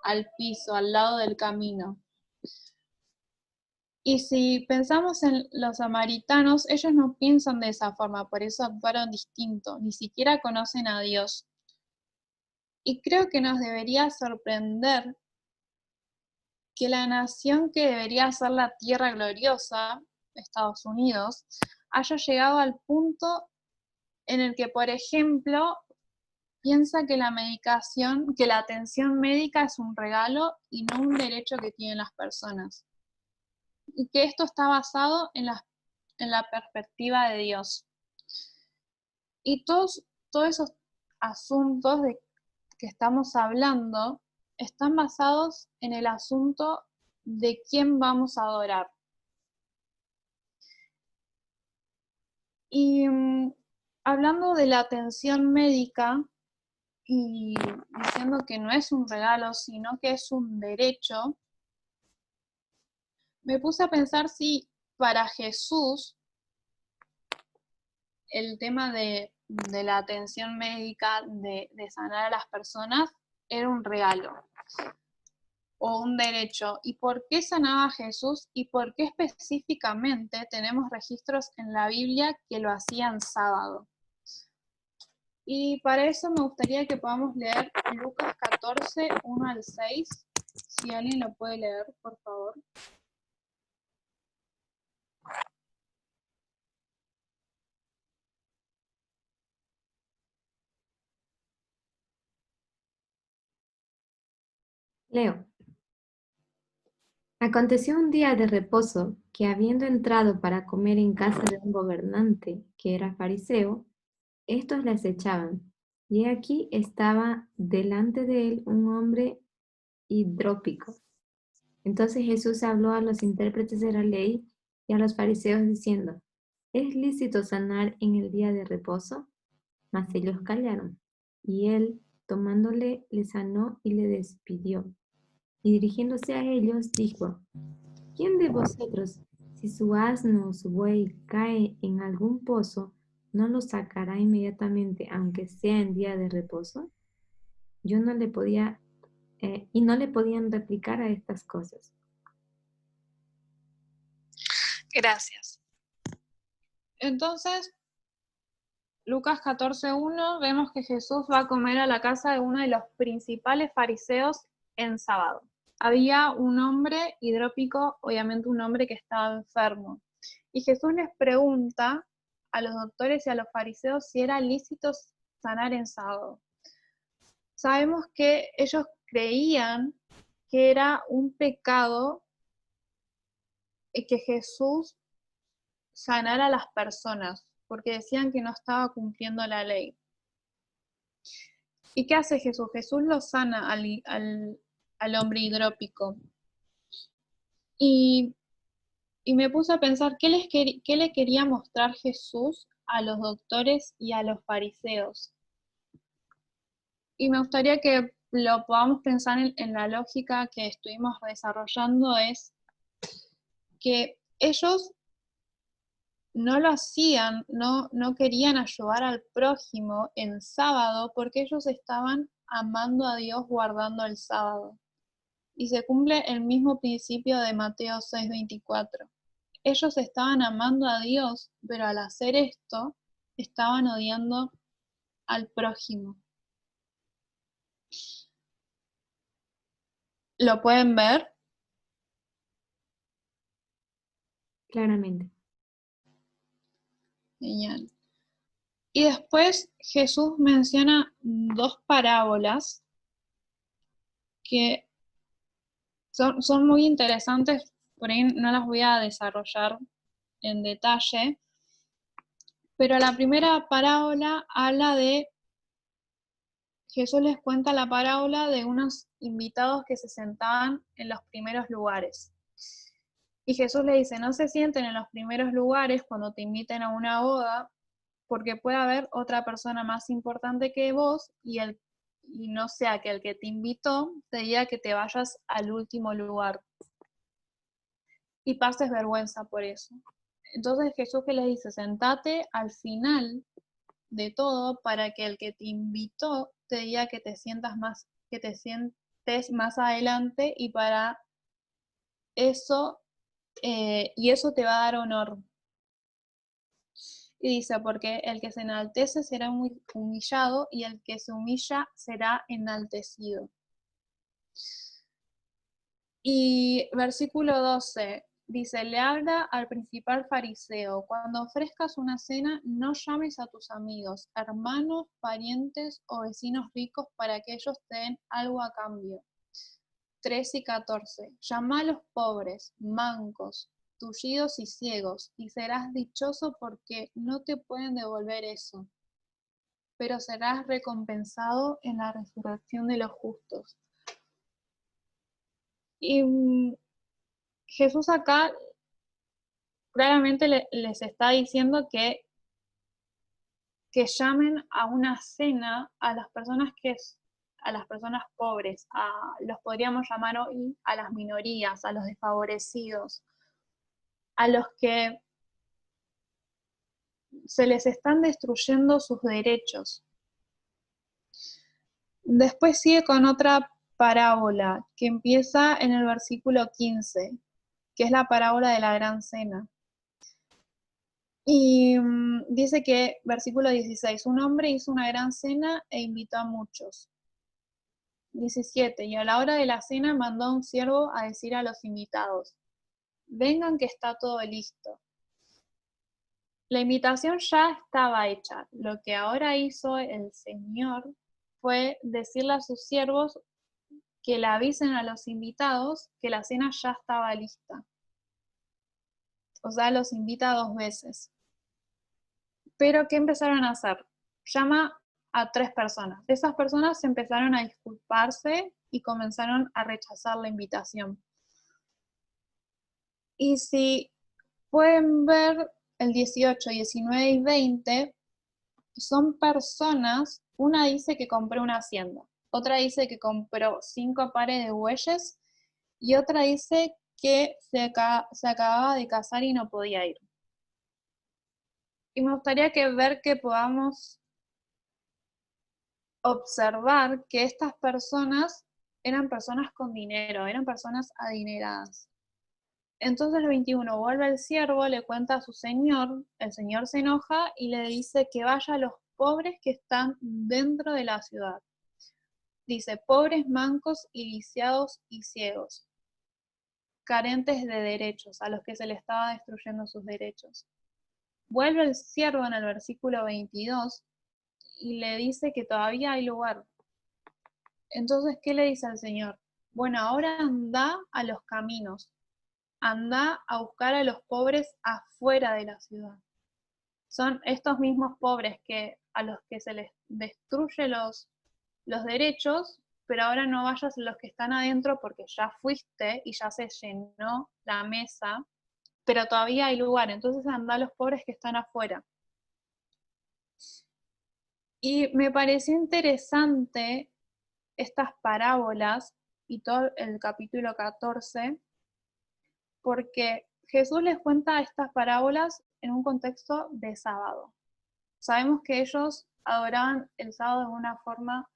al piso, al lado del camino. Y si pensamos en los samaritanos, ellos no piensan de esa forma, por eso actuaron distinto, ni siquiera conocen a Dios. Y creo que nos debería sorprender que la nación que debería ser la tierra gloriosa, Estados Unidos, haya llegado al punto en el que, por ejemplo, piensa que la medicación, que la atención médica es un regalo y no un derecho que tienen las personas. Y que esto está basado en la perspectiva de Dios. Y todos esos asuntos que estamos hablando están basados en el asunto de quién vamos a adorar. Y hablando de la atención médica y diciendo que no es un regalo, sino que es un derecho, me puse a pensar si para Jesús el tema de la atención médica, de sanar a las personas, era un regalo o un derecho. ¿Y por qué sanaba a Jesús? ¿Y por qué específicamente tenemos registros en la Biblia que lo hacían sábado? Y para eso me gustaría que podamos leer Lucas 14, 1 al 6. Si alguien lo puede leer, por favor. Leo. Aconteció un día de reposo que, habiendo entrado para comer en casa de un gobernante que era fariseo, estos le acechaban. Y aquí estaba delante de él un hombre hidrópico. Entonces Jesús habló a los intérpretes de la ley y a los fariseos diciendo: ¿Es lícito sanar en el día de reposo? Mas ellos callaron. Y él, tomándole, le sanó y le despidió. Y dirigiéndose a ellos, dijo: ¿Quién de vosotros, si su asno o su buey cae en algún pozo, no lo sacará inmediatamente, aunque sea en día de reposo? Y no le podían replicar a estas cosas. Gracias. Entonces, Lucas 14:1, vemos que Jesús va a comer a la casa de uno de los principales fariseos en sábado. Había un hombre hidrópico, obviamente un hombre que estaba enfermo. Y Jesús les pregunta a los doctores y a los fariseos si era lícito sanar en sábado. Sabemos que ellos creían que era un pecado que Jesús sanara a las personas, porque decían que no estaba cumpliendo la ley. ¿Y qué hace Jesús? Jesús lo sana al hombre hidrópico. Y me puse a pensar, ¿qué le quería mostrar Jesús a los doctores y a los fariseos? Y me gustaría que lo podamos pensar en la lógica que estuvimos desarrollando, es que ellos no lo hacían, no querían ayudar al prójimo en sábado porque ellos estaban amando a Dios guardando el sábado. Y se cumple el mismo principio de Mateo 6:24. Ellos estaban amando a Dios, pero al hacer esto, estaban odiando al prójimo. ¿Lo pueden ver? Claramente. Genial. Y después Jesús menciona dos parábolas que son muy interesantes, por ahí no las voy a desarrollar en detalle, pero la primera parábola habla de, Jesús les cuenta la parábola de unos invitados que se sentaban en los primeros lugares. Y Jesús le dice, no se sienten en los primeros lugares cuando te inviten a una boda, porque puede haber otra persona más importante que vos y no sea que el que te invitó te diga que te vayas al último lugar y pases vergüenza por eso. Entonces Jesús que les dice, sentate al final de todo para que el que te invitó te diga que te sientes más adelante y para eso, y eso te va a dar honor. Y dice, porque el que se enaltece será humillado y el que se humilla será enaltecido. Y versículo 12 dice, le habla al principal fariseo, cuando ofrezcas una cena, no llames a tus amigos, hermanos, parientes o vecinos ricos para que ellos te den algo a cambio. 13 y 14. Llama a los pobres, mancos, tullidos y ciegos, y serás dichoso porque no te pueden devolver eso, pero serás recompensado en la resurrección de los justos. Y Jesús acá claramente les está diciendo que llamen a una cena a las personas pobres, los podríamos llamar hoy a las minorías, a los desfavorecidos, a los que se les están destruyendo sus derechos. Después sigue con otra parábola que empieza en el versículo 15, que es la parábola de la gran cena. Y dice que, versículo 16, un hombre hizo una gran cena e invitó a muchos. 17, y a la hora de la cena mandó a un siervo a decir a los invitados, vengan que está todo listo. La invitación ya estaba hecha. Lo que ahora hizo el Señor fue decirle a sus siervos que le avisen a los invitados que la cena ya estaba lista. O sea, los invita 2 veces. Pero, ¿qué empezaron a hacer? Llama a 3 personas. Esas personas empezaron a disculparse y comenzaron a rechazar la invitación. Y si pueden ver el 18, 19 y 20, son personas, una dice que compró una hacienda, otra dice que compró 5 pares de bueyes y otra dice que se acababa de casar y no podía ir. Y me gustaría ver que podamos observar que estas personas eran personas con dinero, eran personas adineradas. Entonces el 21, vuelve el siervo, le cuenta a su señor, el señor se enoja y le dice que vaya a los pobres que están dentro de la ciudad. Dice, pobres, mancos, y lisiados y ciegos, carentes de derechos, a los que se le estaba destruyendo sus derechos. Vuelve el siervo en el versículo 22 y le dice que todavía hay lugar. Entonces, ¿qué le dice al Señor? Bueno, ahora anda a los caminos, anda a buscar a los pobres afuera de la ciudad. Son estos mismos pobres a los que se les destruye los derechos, pero ahora no vayas a los que están adentro porque ya fuiste y ya se llenó la mesa, pero todavía hay lugar, entonces anda a los pobres que están afuera. Y me pareció interesante estas parábolas y todo el capítulo 14, porque Jesús les cuenta estas parábolas en un contexto de sábado. Sabemos que ellos adoraban el sábado de una forma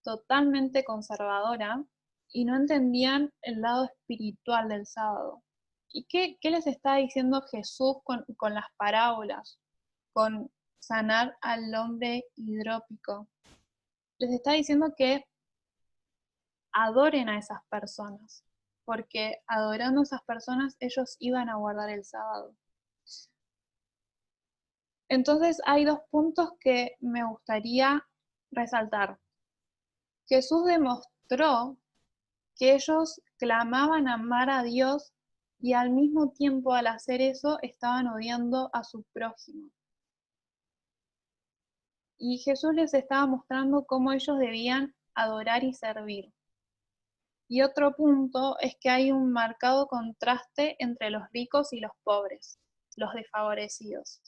totalmente conservadora y no entendían el lado espiritual del sábado. ¿Y qué les está diciendo Jesús con las parábolas? Con sanar al hombre hidrópico. Les está diciendo que adoren a esas personas, porque adorando a esas personas ellos iban a guardar el sábado. Entonces hay 2 puntos que me gustaría resaltar. Jesús demostró que ellos clamaban amar a Dios y al mismo tiempo al hacer eso estaban odiando a su prójimo. Y Jesús les estaba mostrando cómo ellos debían adorar y servir. Y otro punto es que hay un marcado contraste entre los ricos y los pobres, los desfavorecidos.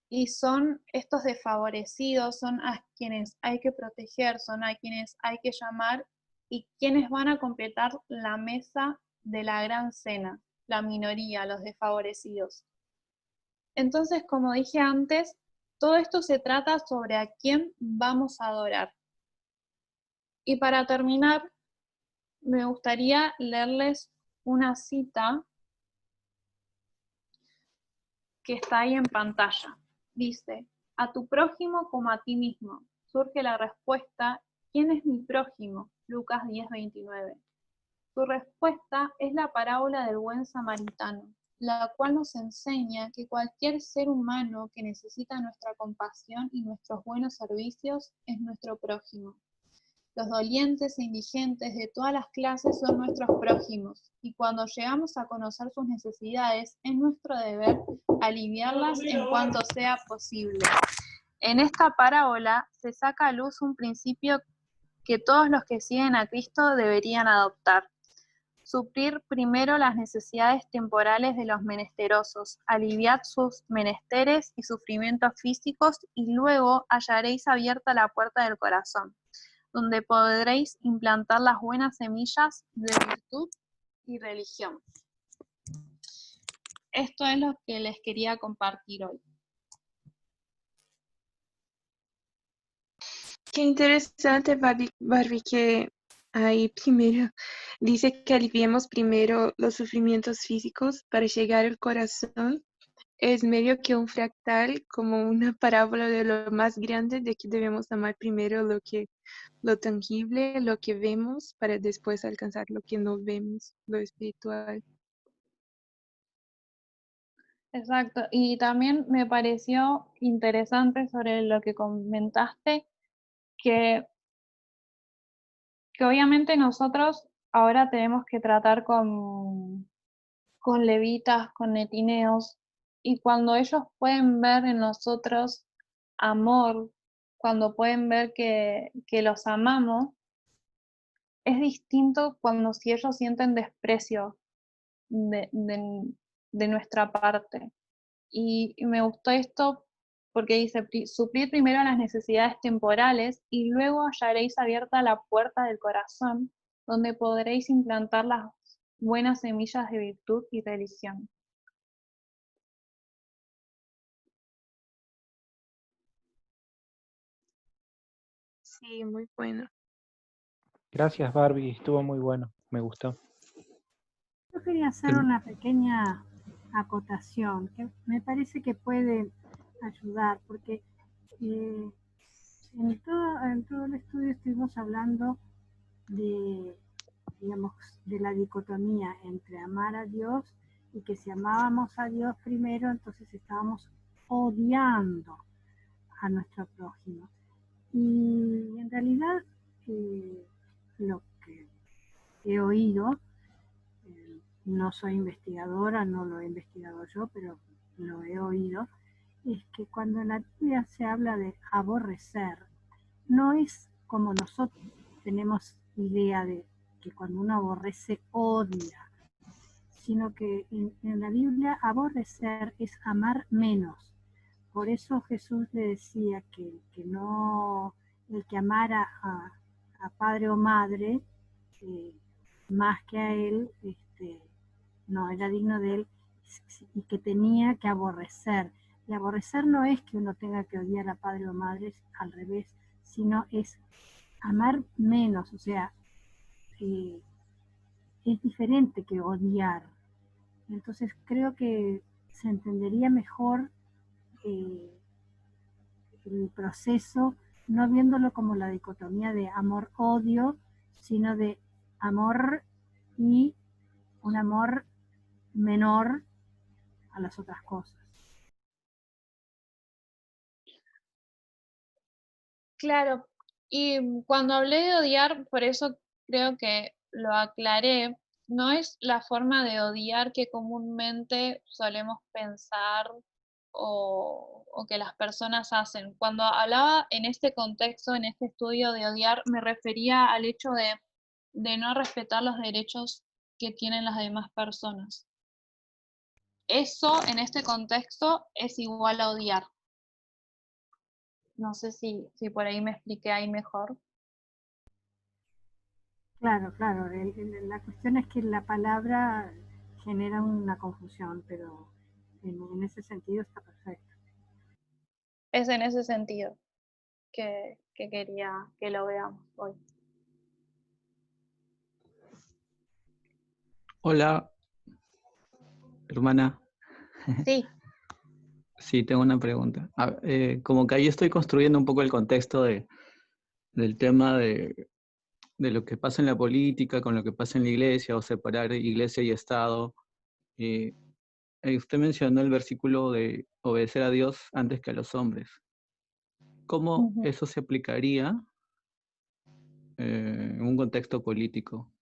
Y son estos desfavorecidos, son a quienes hay que proteger, son a quienes hay que llamar y quienes van a completar la mesa de la gran cena, la minoría, los desfavorecidos. Entonces, como dije antes, todo esto se trata sobre a quién vamos a adorar. Y para terminar, me gustaría leerles una cita que está ahí en pantalla. Dice, a tu prójimo como a ti mismo. Surge la respuesta, ¿quién es mi prójimo? Lucas 10:29. Su respuesta es la parábola del buen samaritano, la cual nos enseña que cualquier ser humano que necesita nuestra compasión y nuestros buenos servicios es nuestro prójimo. Los dolientes e indigentes de todas las clases son nuestros prójimos, y cuando llegamos a conocer sus necesidades, es nuestro deber aliviarlas en cuanto sea posible. En esta parábola se saca a luz un principio que todos los que siguen a Cristo deberían adoptar. Suplir primero las necesidades temporales de los menesterosos, aliviad sus menesteres y sufrimientos físicos, y luego hallaréis abierta la puerta del corazón, donde podréis implantar las buenas semillas de virtud y religión. Esto es lo que les quería compartir hoy. Qué interesante, Barbie, que ahí primero dice que aliviemos primero los sufrimientos físicos para llegar al corazón. Es medio que un fractal, como una parábola de lo más grande, de que debemos amar primero lo tangible, lo que vemos, para después alcanzar lo que no vemos, lo espiritual. Exacto, y también me pareció interesante sobre lo que comentaste, que obviamente nosotros ahora tenemos que tratar con levitas, con netineos, y cuando ellos pueden ver en nosotros amor, cuando pueden ver que los amamos, es distinto cuando si ellos sienten desprecio de nuestra parte. Y me gustó esto porque dice, suplir primero las necesidades temporales y luego hallaréis abierta la puerta del corazón, donde podréis implantar las buenas semillas de virtud y religión. Sí, muy bueno. Gracias, Barbie, estuvo muy bueno, me gustó. Yo quería hacer una pequeña acotación que me parece que puede ayudar, porque en todo el estudio estuvimos hablando de, digamos, de la dicotomía entre amar a Dios y que si amábamos a Dios primero, entonces estábamos odiando a nuestro prójimo. Y en realidad lo que he oído, no soy investigadora, no lo he investigado yo, pero lo he oído, es que cuando en la Biblia se habla de aborrecer, no es como nosotros tenemos idea de que cuando uno aborrece odia, sino que en la Biblia aborrecer es amar menos. Por eso Jesús le decía que no, el que amara a padre o madre más que a él, no era digno de él, y que tenía que aborrecer. Y aborrecer no es que uno tenga que odiar a padre o madre, al revés, sino es amar menos, o sea, es diferente que odiar. Entonces creo que se entendería mejor el proceso, no viéndolo como la dicotomía de amor-odio, sino de amor y un amor menor a las otras cosas. Claro, y cuando hablé de odiar, por eso creo que lo aclaré, no es la forma de odiar que comúnmente solemos pensar o que las personas hacen. Cuando hablaba en este contexto, en este estudio de odiar, me refería al hecho de no respetar los derechos que tienen las demás personas. Eso en este contexto es igual a odiar. No sé si por ahí me expliqué ahí mejor. Claro, claro. La cuestión es que la palabra genera una confusión, pero en ese sentido está perfecto. Es en ese sentido que quería que lo veamos hoy. Hola, hermana. Sí. Sí, tengo una pregunta. Como que ahí estoy construyendo un poco el contexto del tema de lo que pasa en la política, con lo que pasa en la iglesia, o separar iglesia y Estado. Usted mencionó el versículo de obedecer a Dios antes que a los hombres. ¿Cómo eso se aplicaría en un contexto político?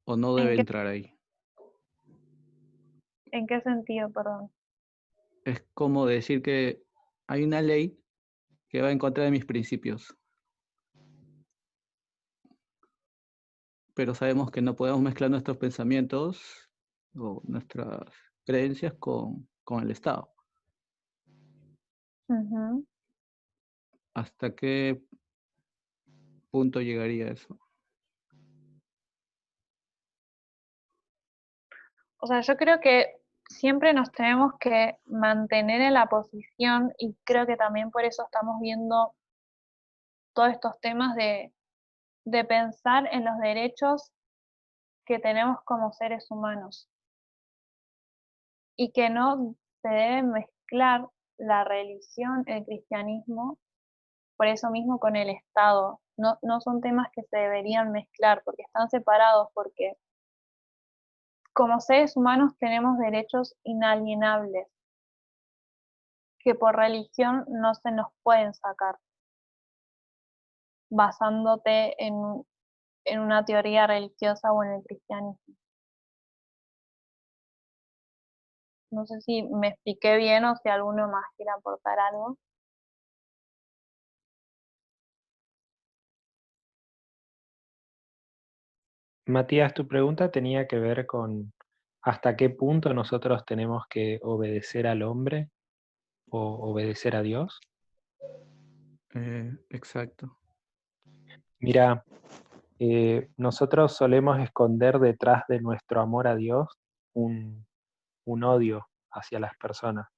¿O no debe entrar ahí? ¿En qué sentido, perdón? Es como decir que hay una ley que va en contra de mis principios. Pero sabemos que no podemos mezclar nuestros pensamientos o nuestras creencias con el Estado. ¿Hasta qué punto llegaría eso? O sea, yo creo que siempre nos tenemos que mantener en la posición, y creo que también por eso estamos viendo todos estos temas de pensar en los derechos que tenemos como seres humanos, y que no se debe mezclar la religión, el cristianismo, por eso mismo con el Estado. No son temas que se deberían mezclar, porque están separados, porque como seres humanos tenemos derechos inalienables que por religión no se nos pueden sacar, basándote en una teoría religiosa o en el cristianismo. No sé si me expliqué bien o si alguno más quiere aportar algo. Matías, tu pregunta tenía que ver con hasta qué punto nosotros tenemos que obedecer al hombre o obedecer a Dios. Exacto. Mira, nosotros solemos esconder detrás de nuestro amor a Dios un odio hacia las personas.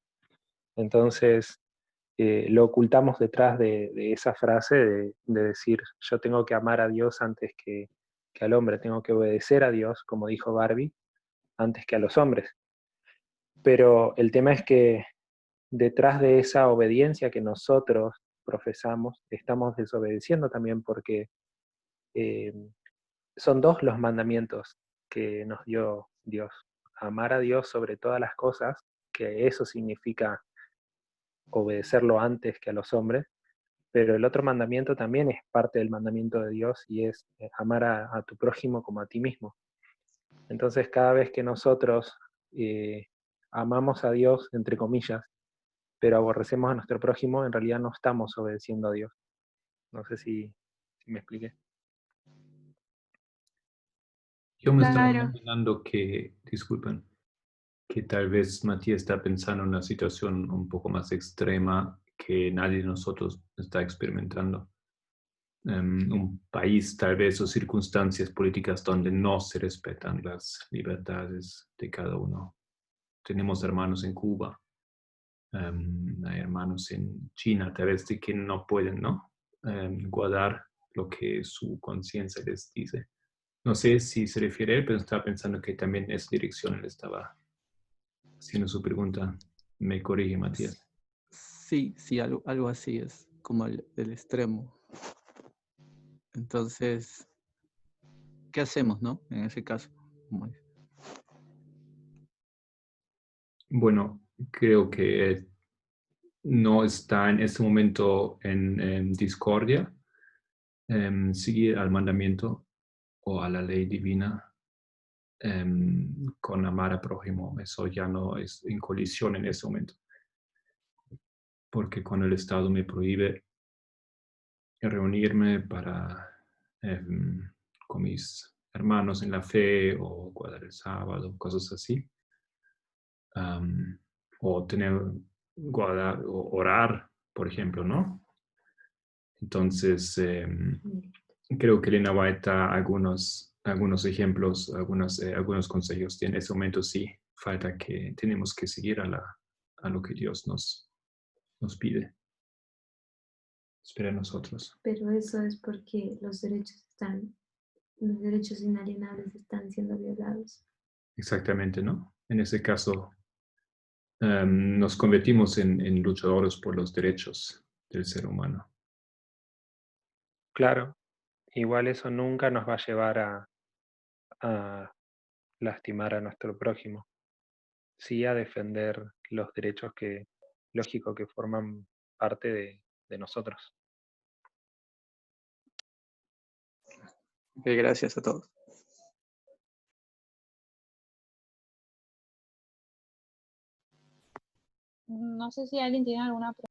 Entonces, lo ocultamos detrás de esa frase de decir, yo tengo que amar a Dios antes que al hombre, tengo que obedecer a Dios, como dijo Barbie, antes que a los hombres. Pero el tema es que detrás de esa obediencia que nosotros profesamos, estamos desobedeciendo también, porque son dos los mandamientos que nos dio Dios. Amar a Dios sobre todas las cosas, que eso significa obedecerlo antes que a los hombres, pero el otro mandamiento también es parte del mandamiento de Dios, y es amar a tu prójimo como a ti mismo. Entonces, cada vez que nosotros amamos a Dios, entre comillas, pero aborrecemos a nuestro prójimo, en realidad no estamos obedeciendo a Dios. No sé si me expliqué. Yo me estaba imaginando que, disculpen, que tal vez Matías está pensando en una situación un poco más extrema que nadie de nosotros está experimentando. Un país tal vez o circunstancias políticas donde no se respetan las libertades de cada uno. Tenemos hermanos en Cuba, hay hermanos en China, tal vez de que no pueden, ¿no? Guardar lo que su conciencia les dice. No sé si se refiere a él, pero estaba pensando que también en esa dirección él estaba haciendo su pregunta. Me corrige, Matías. Sí, algo así es, como el extremo. Entonces, ¿qué hacemos, no? En ese caso. Bueno, creo que no está en este momento en discordia, seguir al mandamiento o a la ley divina con amar a prójimo. Eso ya no es en colisión en ese momento. Porque cuando el Estado me prohíbe reunirme con mis hermanos en la fe o guardar el sábado, cosas así, o guardar o orar, por ejemplo, ¿no? Entonces, creo que Elena White da algunos algunos ejemplos, algunos consejos. Y en ese momento sí, falta que tenemos que seguir a lo que Dios nos pide. Espera a nosotros. Pero eso es porque los derechos inalienables están siendo violados. Exactamente, ¿no? En ese caso, nos convertimos en luchadores por los derechos del ser humano. Claro, igual eso nunca nos va a llevar a lastimar a nuestro prójimo, sí a defender los derechos que, lógico, que forman parte de nosotros. Ok, gracias a todos. No sé si alguien tiene alguna pregunta.